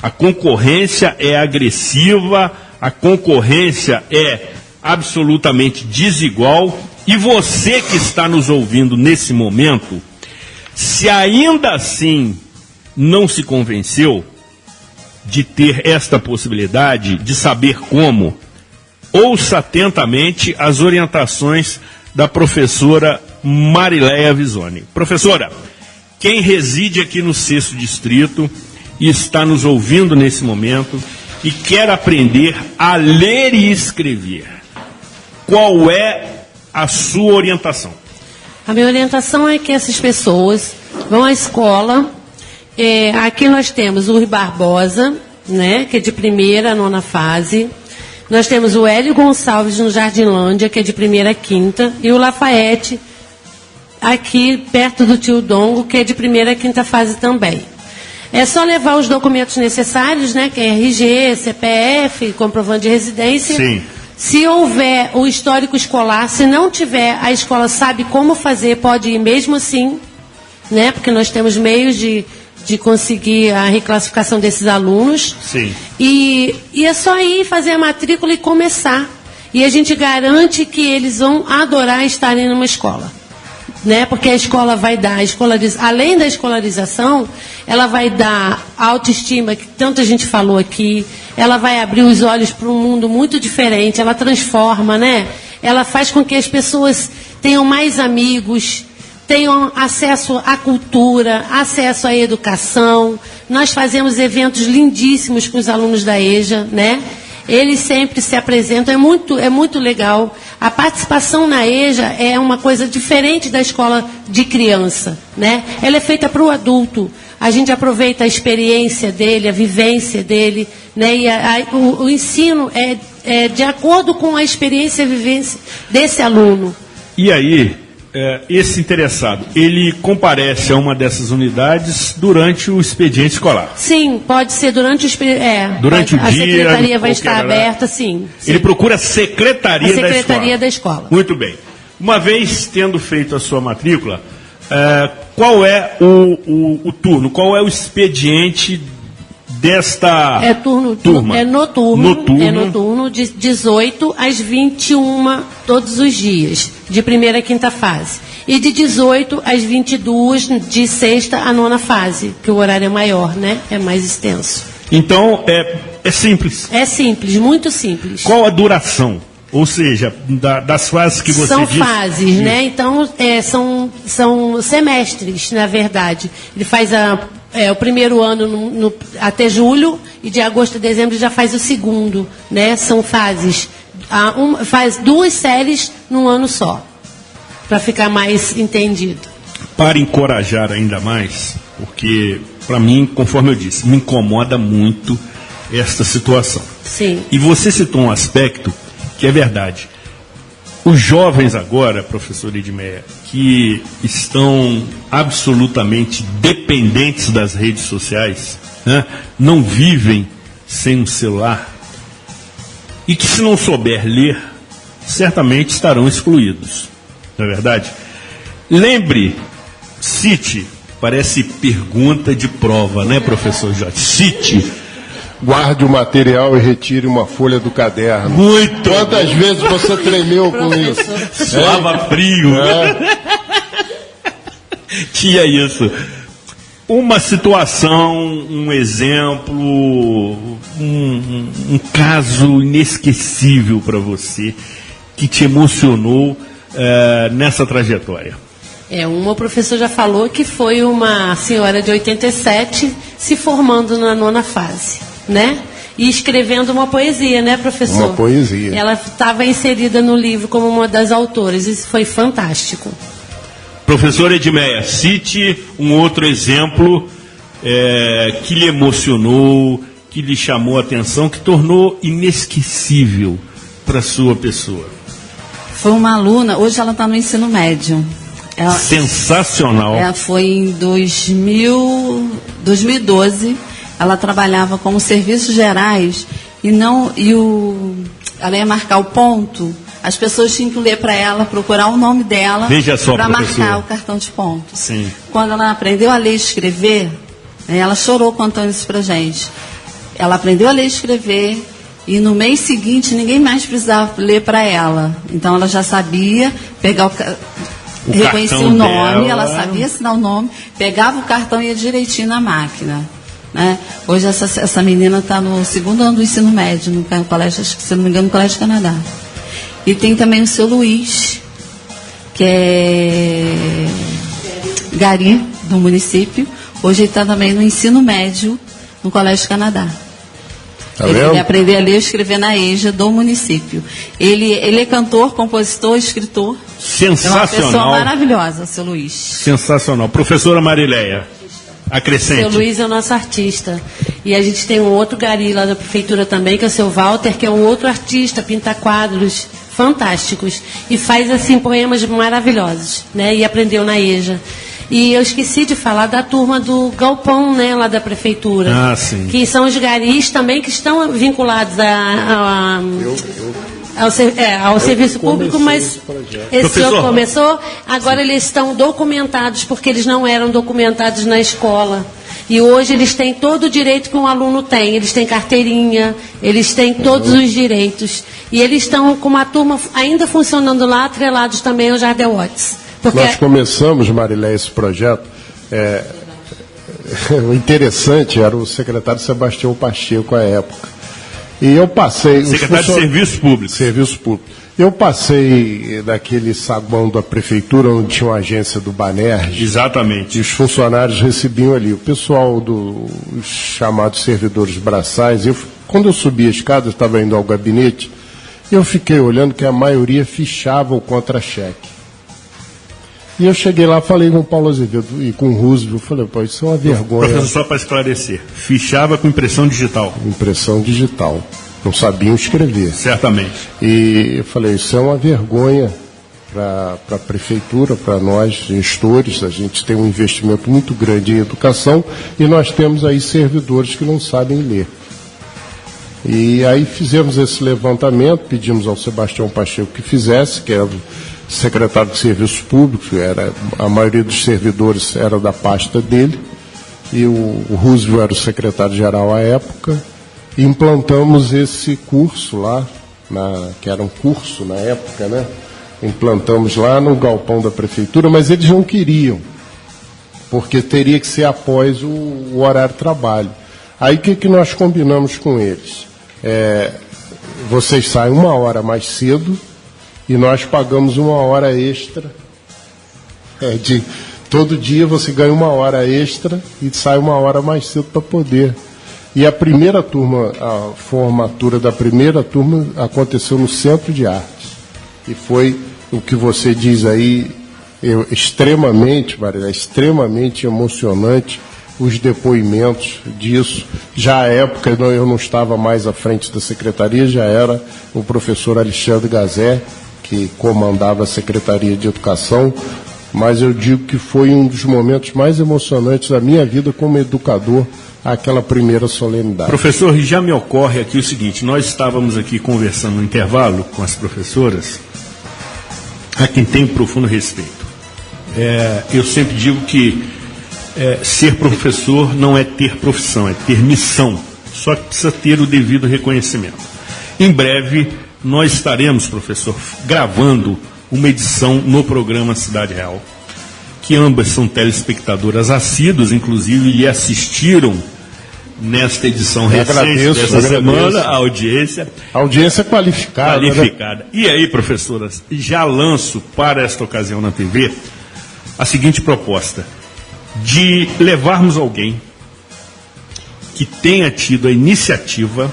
A concorrência é agressiva, a concorrência é absolutamente desigual, e você que está nos ouvindo nesse momento, se ainda assim não se convenceu de ter esta possibilidade, de saber como, ouça atentamente as orientações da professora Marileia Visoni. Professora, quem reside aqui no 6º Distrito e está nos ouvindo nesse momento e quer aprender a ler e escrever, qual é a sua orientação? A minha orientação é que essas pessoas vão à escola. Aqui nós temos o Rui Barbosa, né, que é de 1ª a 9ª fase. Nós temos o Hélio Gonçalves no Jardinlândia, que é de 1ª a 5ª, e o Lafayette, aqui perto do Tio Dongo, que é de 1ª a 5ª fase também. É só levar os documentos necessários, né, que é RG, CPF, comprovante de residência. Sim. Se houver o histórico escolar, se não tiver, a escola sabe como fazer, pode ir mesmo assim, né, porque nós temos meios de conseguir a reclassificação desses alunos. Sim. E é só ir fazer a matrícula e começar. E a gente garante que eles vão adorar estarem numa escola. Né? Porque a escola vai dar, além da escolarização, ela vai dar autoestima, que tanta gente falou aqui, ela vai abrir os olhos para um mundo muito diferente, ela transforma, né? Ela faz com que as pessoas tenham mais amigos, tenham acesso à cultura, acesso à educação. Nós fazemos eventos lindíssimos com os alunos da EJA, né? Eles sempre se apresentam, é muito legal. A participação na EJA é uma coisa diferente da escola de criança, né? Ela é feita para o adulto. A gente aproveita a experiência dele, a vivência dele, né? E o ensino é de acordo com a experiência e a vivência desse aluno. E aí, esse interessado, ele comparece a uma dessas unidades durante o expediente escolar? Sim, pode ser durante o expediente. Durante o dia. A secretaria vai estar aberta, sim. Ele procura a secretaria da escola. Muito bem. Uma vez tendo feito a sua matrícula, qual é o turno? Qual é o expediente desta turma? É noturno, de 18 às 21 todos os dias, de 1ª a 5ª fase. E de 18 às 22, de 6ª a 9ª fase, que o horário é maior, né? É mais extenso. Então, é simples. É simples, muito simples. Qual a duração? Ou seja, das fases que você São disse? fases, né? Então, são semestres, na verdade. Ele faz o primeiro ano até julho, e de agosto a dezembro já faz o segundo, né? São fases. Faz 2 séries num ano só, para ficar mais entendido. Para encorajar ainda mais, porque, para mim, conforme eu disse, me incomoda muito esta situação. Sim. E você citou um aspecto que é verdade. Os jovens agora, professor Edmeia, que estão absolutamente dependentes das redes sociais, né, não vivem sem um celular, e que, se não souber ler, certamente estarão excluídos. Não é verdade? Cite, parece pergunta de prova, né, professor Jorge? Cite. Guarde o material e retire uma folha do caderno. Muito. Quantas vezes você tremeu com isso? Suava frio. Tinha isso. Uma situação, um exemplo, um caso inesquecível para você, que te emocionou nessa trajetória. Uma professora já falou que foi uma senhora de 87 se formando na 9ª fase, né? E escrevendo uma poesia, né, professor? Uma poesia. Ela estava inserida no livro como uma das autoras. Isso foi fantástico. Professor Edmeia, cite um outro exemplo que lhe emocionou, que lhe chamou a atenção, que tornou inesquecível para a sua pessoa. Foi uma aluna, hoje ela está no ensino médio. Sensacional. Ela foi em 2012. ela trabalhava como serviços gerais ela ia marcar o ponto, as pessoas tinham que ler para ela, procurar o nome dela para marcar o cartão de ponto. Sim. Quando ela aprendeu a ler e escrever, ela chorou contando isso pra gente. Ela aprendeu a ler e escrever e no mês seguinte ninguém mais precisava ler para ela. Então ela já sabia pegar reconhecia o nome, dela. ela sabia assinar o nome, pegava o cartão e ia direitinho na máquina. Né? Hoje essa menina está no 2º ano do ensino médio, no colégio, acho que, se não me engano, no Colégio Canadá. E tem também o seu Luiz, que é gari do município. Hoje ele está também no ensino médio, no Colégio Canadá. Ele aprendeu a ler e escrever na EJA do município. Ele é cantor, compositor, escritor. Sensacional. É uma pessoa maravilhosa, seu Luiz. Sensacional. Professora Marileia, acrescente. Seu Luiz é o nosso artista. E a gente tem um outro gari lá da prefeitura também, que é o seu Walter, que é um outro artista, pinta quadros fantásticos. E faz, assim, poemas maravilhosos, né? E aprendeu na EJA. E eu esqueci de falar da turma do Galpão, né, lá da prefeitura. Ah, sim. Que são os garis também que estão vinculados ao serviço público, mas esse outro começou. Agora eles estão documentados, porque eles não eram documentados na escola. E hoje eles têm todo o direito que um aluno tem. Eles têm carteirinha, eles têm todos os direitos. E eles estão com uma turma ainda funcionando lá, atrelados também ao Jardel Watts. Nós começamos, Marileia, esse projeto. O interessante era o secretário Sebastião Pacheco à época. E eu passei... Secretário de Serviços Públicos. Serviços Públicos. Eu passei daquele saguão da prefeitura, onde tinha uma agência do Banerj. Exatamente. E os funcionários recebiam ali. O pessoal dos chamados servidores braçais. Quando eu subi a escada, eu estava indo ao gabinete, eu fiquei olhando que a maioria fichava o contra-cheque. E eu cheguei lá, falei com o Paulo Azevedo e com o Roosevelt, falei, pô, isso é uma vergonha. Professor, só para esclarecer, fichava com impressão digital. Impressão digital. Não sabiam escrever. Certamente. E eu falei, isso é uma vergonha para a prefeitura, para nós, gestores. A gente tem um investimento muito grande em educação e nós temos aí servidores que não sabem ler. E aí fizemos esse levantamento, pedimos ao Sebastião Pacheco que fizesse, que era o secretário de Serviços Públicos, a maioria dos servidores era da pasta dele, e o Roosevelt era o secretário-geral à época, e implantamos esse curso lá, que era um curso na época, né? Implantamos lá no galpão da prefeitura, mas eles não queriam, porque teria que ser após o horário de trabalho. Aí o que nós combinamos com eles? Vocês saem 1 hora mais cedo, e nós pagamos 1 hora extra. Todo dia você ganha 1 hora extra e sai 1 hora mais cedo para poder. E a primeira turma, a formatura da primeira turma aconteceu no Centro de Artes. E foi o que você diz aí, extremamente, Maria, extremamente emocionante os depoimentos disso. Já à época eu não estava mais à frente da secretaria, já era o professor Alexandre Gazé, que comandava a Secretaria de Educação, mas eu digo que foi um dos momentos mais emocionantes da minha vida como educador, aquela primeira solenidade. Professor, já me ocorre aqui o seguinte, nós estávamos aqui conversando no intervalo com as professoras, a quem tenho profundo respeito. Eu sempre digo que ser professor não é ter profissão, é ter missão, só que precisa ter o devido reconhecimento. Em breve, nós estaremos, professor, gravando uma edição no programa Cidade Real, que ambas são telespectadoras assíduas, inclusive, e assistiram nesta edição recente dessa semana, a audiência. Audiência qualificada. Qualificada. Né? E aí, professoras, já lanço para esta ocasião na TV a seguinte proposta, de levarmos alguém que tenha tido a iniciativa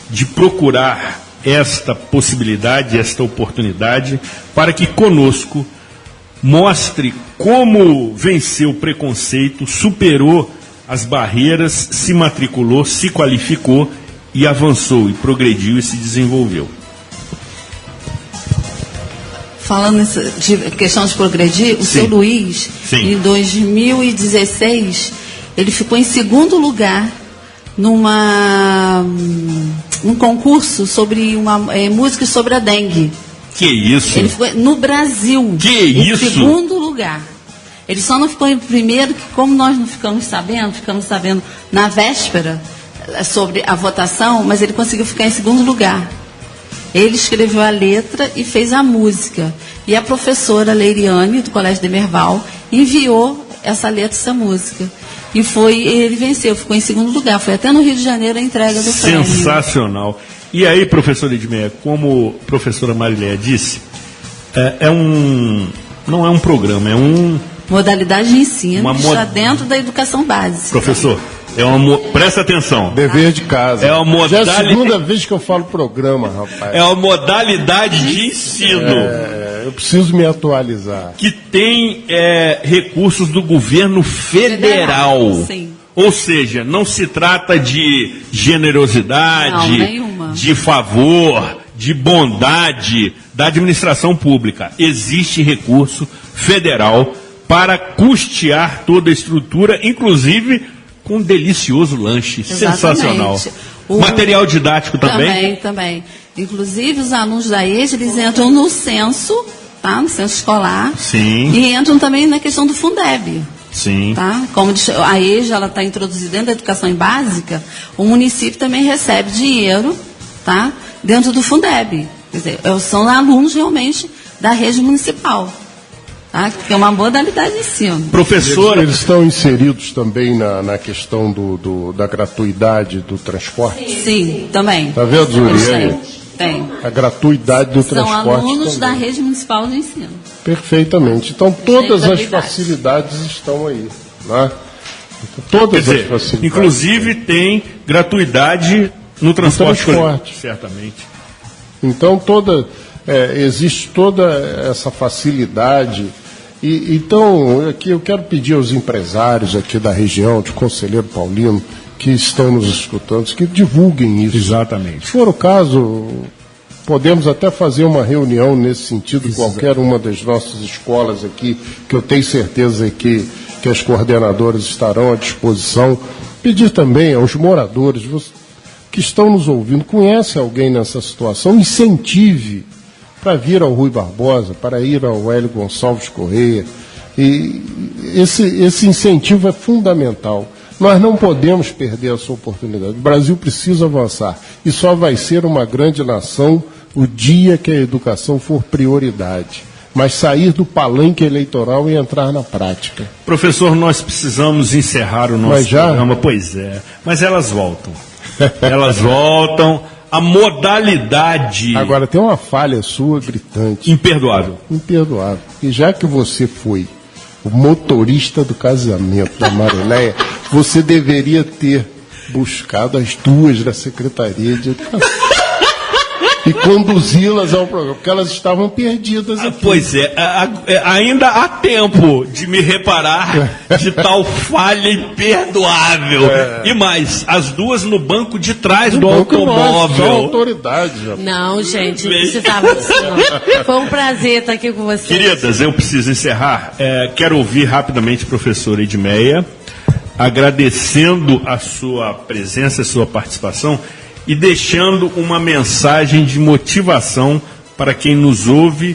de procurar esta possibilidade, esta oportunidade, para que conosco mostre como venceu o preconceito, superou as barreiras, se matriculou, se qualificou e avançou, e progrediu e se desenvolveu. Falando de questão de progredir, o seu Luiz, em 2016, ele ficou em 2º lugar num concurso sobre músicas sobre a dengue. Que isso? Ele ficou no Brasil. Que em isso? segundo lugar. Ele só não ficou em primeiro, que como nós não ficamos sabendo na véspera sobre a votação, mas ele conseguiu ficar em segundo lugar. Ele escreveu a letra e fez a música. E a professora Leiriane, do Colégio Demerval, enviou essa letra, essa música. E ele venceu, ficou em segundo lugar. Foi até no Rio de Janeiro a entrega do prêmio. Sensacional. E aí, professora Edmeia, como a professora Mariléia disse, não é um programa, é modalidade de ensino que está dentro da educação básica. Professor, presta atenção. Dever de casa. Já é a segunda vez que eu falo programa, rapaz. É uma modalidade de ensino. Eu preciso me atualizar. Que tem recursos do governo federal. Sim. Ou seja, não se trata de generosidade, de favor, de bondade da administração pública. Existe recurso federal para custear toda a estrutura, inclusive com um delicioso lanche. Exatamente. Sensacional. Material didático também? Também. Inclusive, os alunos da EJA, eles entram no censo, tá? No censo escolar. Sim. E entram também na questão do Fundeb. Sim. Tá? Como a EJA está introduzida dentro da educação básica, o município também recebe dinheiro, tá? Dentro do Fundeb. Quer dizer, são alunos realmente da rede municipal. Tá? Que é uma modalidade de ensino. Professora, eles estão inseridos também na questão da gratuidade do transporte? Sim, também. Está vendo, Zuri? Tem. A gratuidade do transporte. São alunos também. da rede municipal de ensino. Perfeitamente. Então, todas as facilidades estão aí. Né? Todas as facilidades. Inclusive, tem gratuidade no transporte. Certamente. Então, existe toda essa facilidade. Então, aqui eu quero pedir aos empresários aqui da região, de Conselheiro Paulino, que estão nos escutando, que divulguem isso. Exatamente. Se for o caso, podemos até fazer uma reunião nesse sentido, qualquer uma das nossas escolas aqui, que eu tenho certeza que as coordenadoras estarão à disposição. Pedir também aos moradores que estão nos ouvindo, conhece alguém nessa situação, incentive para vir ao Rui Barbosa, para ir ao Hélio Gonçalves Correia. E esse incentivo é fundamental. Nós não podemos perder essa oportunidade. O Brasil precisa avançar. E só vai ser uma grande nação o dia que a educação for prioridade. Mas sair do palanque eleitoral e entrar na prática. Professor, nós precisamos encerrar o nosso programa. Pois é, mas elas voltam. Elas voltam. A modalidade... Agora, tem uma falha sua gritante. Imperdoável. Imperdoável. E já que você foi o motorista do casamento da Mariléia, você deveria ter buscado as duas da Secretaria de Educação e conduzi-las ao programa, porque elas estavam perdidas aqui. Pois é, ainda há tempo de me reparar de tal falha imperdoável. E mais, as duas no banco de trás do automóvel. Só autoridade, já. Não, gente, não precisava disso, não. Foi um prazer estar aqui com vocês. Queridas, eu preciso encerrar. Quero ouvir rapidamente a professora Edmeia, agradecendo a sua presença, a sua participação, e deixando uma mensagem de motivação para quem nos ouve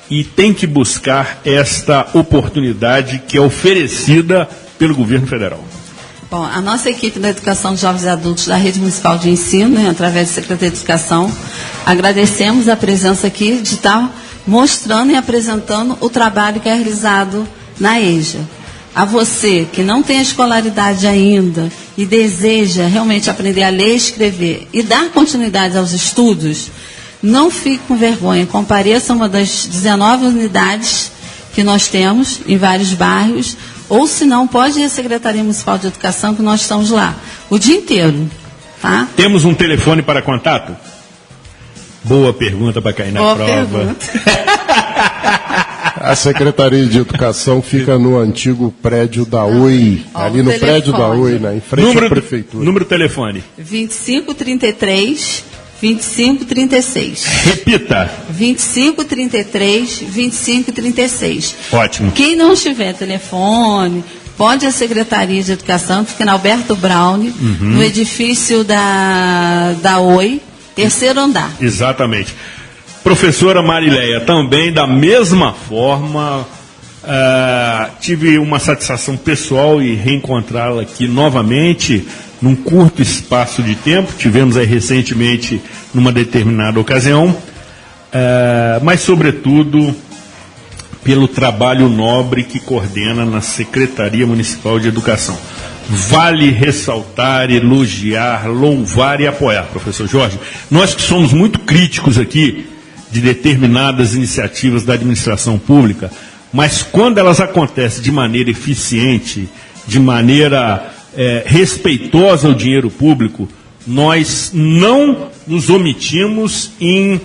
e tem que buscar esta oportunidade que é oferecida pelo governo federal. Bom, a nossa equipe da Educação de Jovens e Adultos da Rede Municipal de Ensino, através da Secretaria de Educação, agradecemos a presença aqui de estar mostrando e apresentando o trabalho que é realizado na EJA. A você que não tem a escolaridade ainda e deseja realmente aprender a ler e escrever e dar continuidade aos estudos, não fique com vergonha, compareça a uma das 19 unidades que nós temos em vários bairros, ou se não, pode ir à Secretaria Municipal de Educação, que nós estamos lá o dia inteiro. Tá? Temos um telefone para contato? Boa pergunta para cair na prova. Pergunta. A Secretaria de Educação fica no antigo prédio da Oi, ali no telefone. Prédio da Oi, em frente à Prefeitura. Número do telefone? 2533-2536. Repita. 2533-2536. Ótimo. Quem não tiver telefone, Pode a Secretaria de Educação, fica na Alberto Braune, no edifício da Oi, terceiro andar. Exatamente. Professora Marileia, também da mesma forma, tive uma satisfação pessoal em reencontrá-la aqui novamente, num curto espaço de tempo, tivemos aí recentemente numa determinada ocasião, mas sobretudo pelo trabalho nobre que coordena na Secretaria Municipal de Educação. Vale ressaltar, elogiar, louvar e apoiar, professor Jorge. Nós que somos muito críticos aqui de determinadas iniciativas da administração pública, mas quando elas acontecem de maneira eficiente, de maneira respeitosa ao dinheiro público, nós não nos omitimos em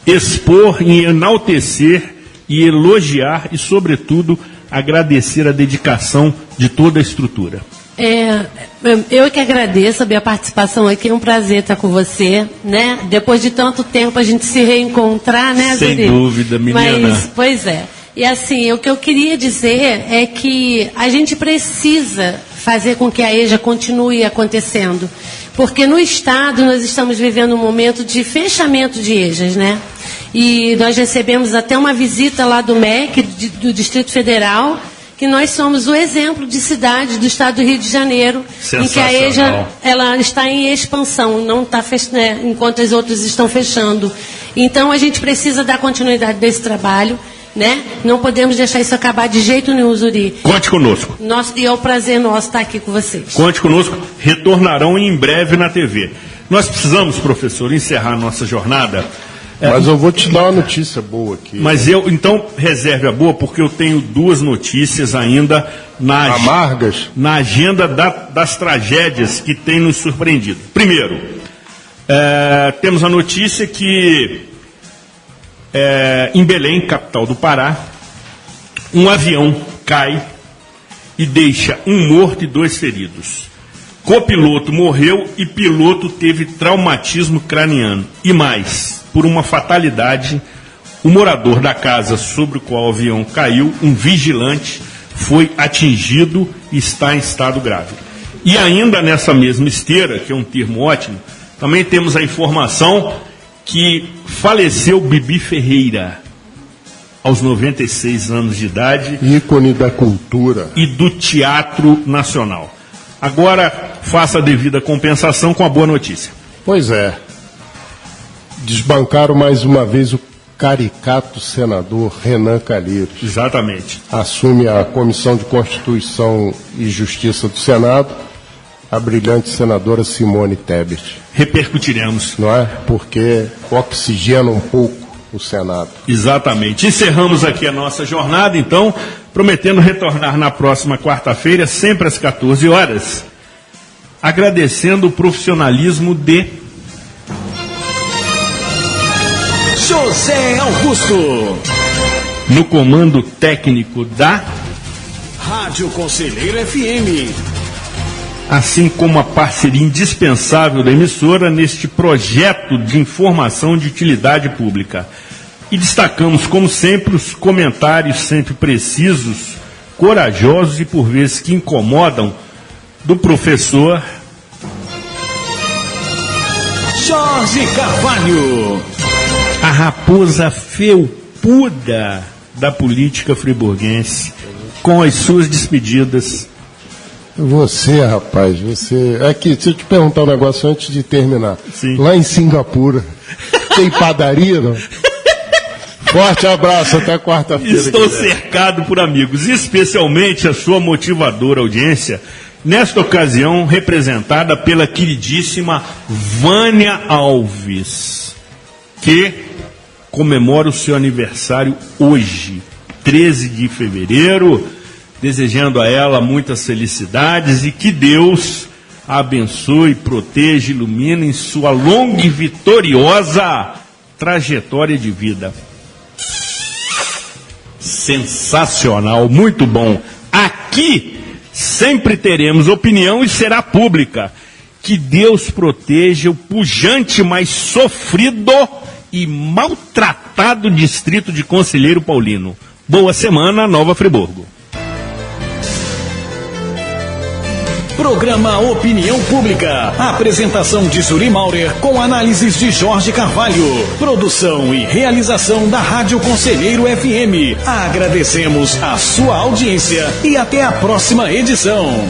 expor, em enaltecer e elogiar e, sobretudo, agradecer a dedicação de toda a estrutura. Eu que agradeço a minha participação aqui, é um prazer estar com você, né? Depois de tanto tempo a gente se reencontrar, né, Zuri? Sem dúvida, menina. Pois é. E assim, o que eu queria dizer é que a gente precisa fazer com que a EJA continue acontecendo, porque no Estado nós estamos vivendo um momento de fechamento de EJAs, né? E nós recebemos até uma visita lá do MEC, do Distrito Federal, que nós somos o exemplo de cidade do Estado do Rio de Janeiro, em que a EJA ela está em expansão, não está enquanto as outras estão fechando. Então a gente precisa dar continuidade desse trabalho, né? Não podemos deixar isso acabar de jeito nenhum, Zuri. Conte conosco. E é um prazer nosso estar aqui com vocês. Conte conosco, retornarão em breve na TV. Nós precisamos, professor, encerrar nossa jornada. Mas eu vou te dar uma notícia boa aqui. Mas então, reserve a boa, porque eu tenho duas notícias ainda amargas na agenda das tragédias que tem nos surpreendido. Primeiro, temos a notícia que em Belém, capital do Pará, um avião cai e deixa um morto e 2 feridos. Copiloto morreu e piloto teve traumatismo craniano. E mais, por uma fatalidade, o morador da casa sobre o qual o avião caiu, um vigilante, foi atingido e está em estado grave. E ainda nessa mesma esteira, que é um termo ótimo, também temos a informação que faleceu Bibi Ferreira, aos 96 anos de idade. Ícone da cultura. E do Teatro Nacional. Agora, faça a devida compensação com a boa notícia. Pois é. Desbancaram mais uma vez o caricato senador Renan Calheiros. Exatamente. Assume a Comissão de Constituição e Justiça do Senado a brilhante senadora Simone Tebet. Repercutiremos. Não é? Porque oxigena um pouco o Senado. Exatamente. Encerramos aqui a nossa jornada, então, prometendo retornar na próxima quarta-feira, sempre às 14 horas, agradecendo o profissionalismo de José Augusto, no comando técnico da Rádio Conselheiro FM, assim como a parceria indispensável da emissora neste projeto de informação de utilidade pública. E destacamos, como sempre, os comentários sempre precisos, corajosos e, por vezes, que incomodam, do professor Jorge Carvalho, a raposa felpuda da política friburguense, com as suas despedidas. Você, rapaz, você... Aqui, deixa eu te perguntar um negócio antes de terminar. Sim. Lá em Singapura, tem padaria, não? Forte abraço, até quarta-feira. Estou cercado por amigos, especialmente a sua motivadora audiência, nesta ocasião representada pela queridíssima Vânia Alves, que comemora o seu aniversário hoje, 13 de fevereiro, desejando a ela muitas felicidades e que Deus a abençoe, proteja e ilumine em sua longa e vitoriosa trajetória de vida. Sensacional, muito bom. Aqui sempre teremos opinião e será pública. Que Deus proteja o pujante, mas sofrido e maltratado distrito de Conselheiro Paulino. Boa semana, Nova Friburgo. Programa Opinião Pública. Apresentação de Zuri Maurer com análises de Jorge Carvalho. Produção e realização da Rádio Conselheiro FM. Agradecemos a sua audiência e até a próxima edição.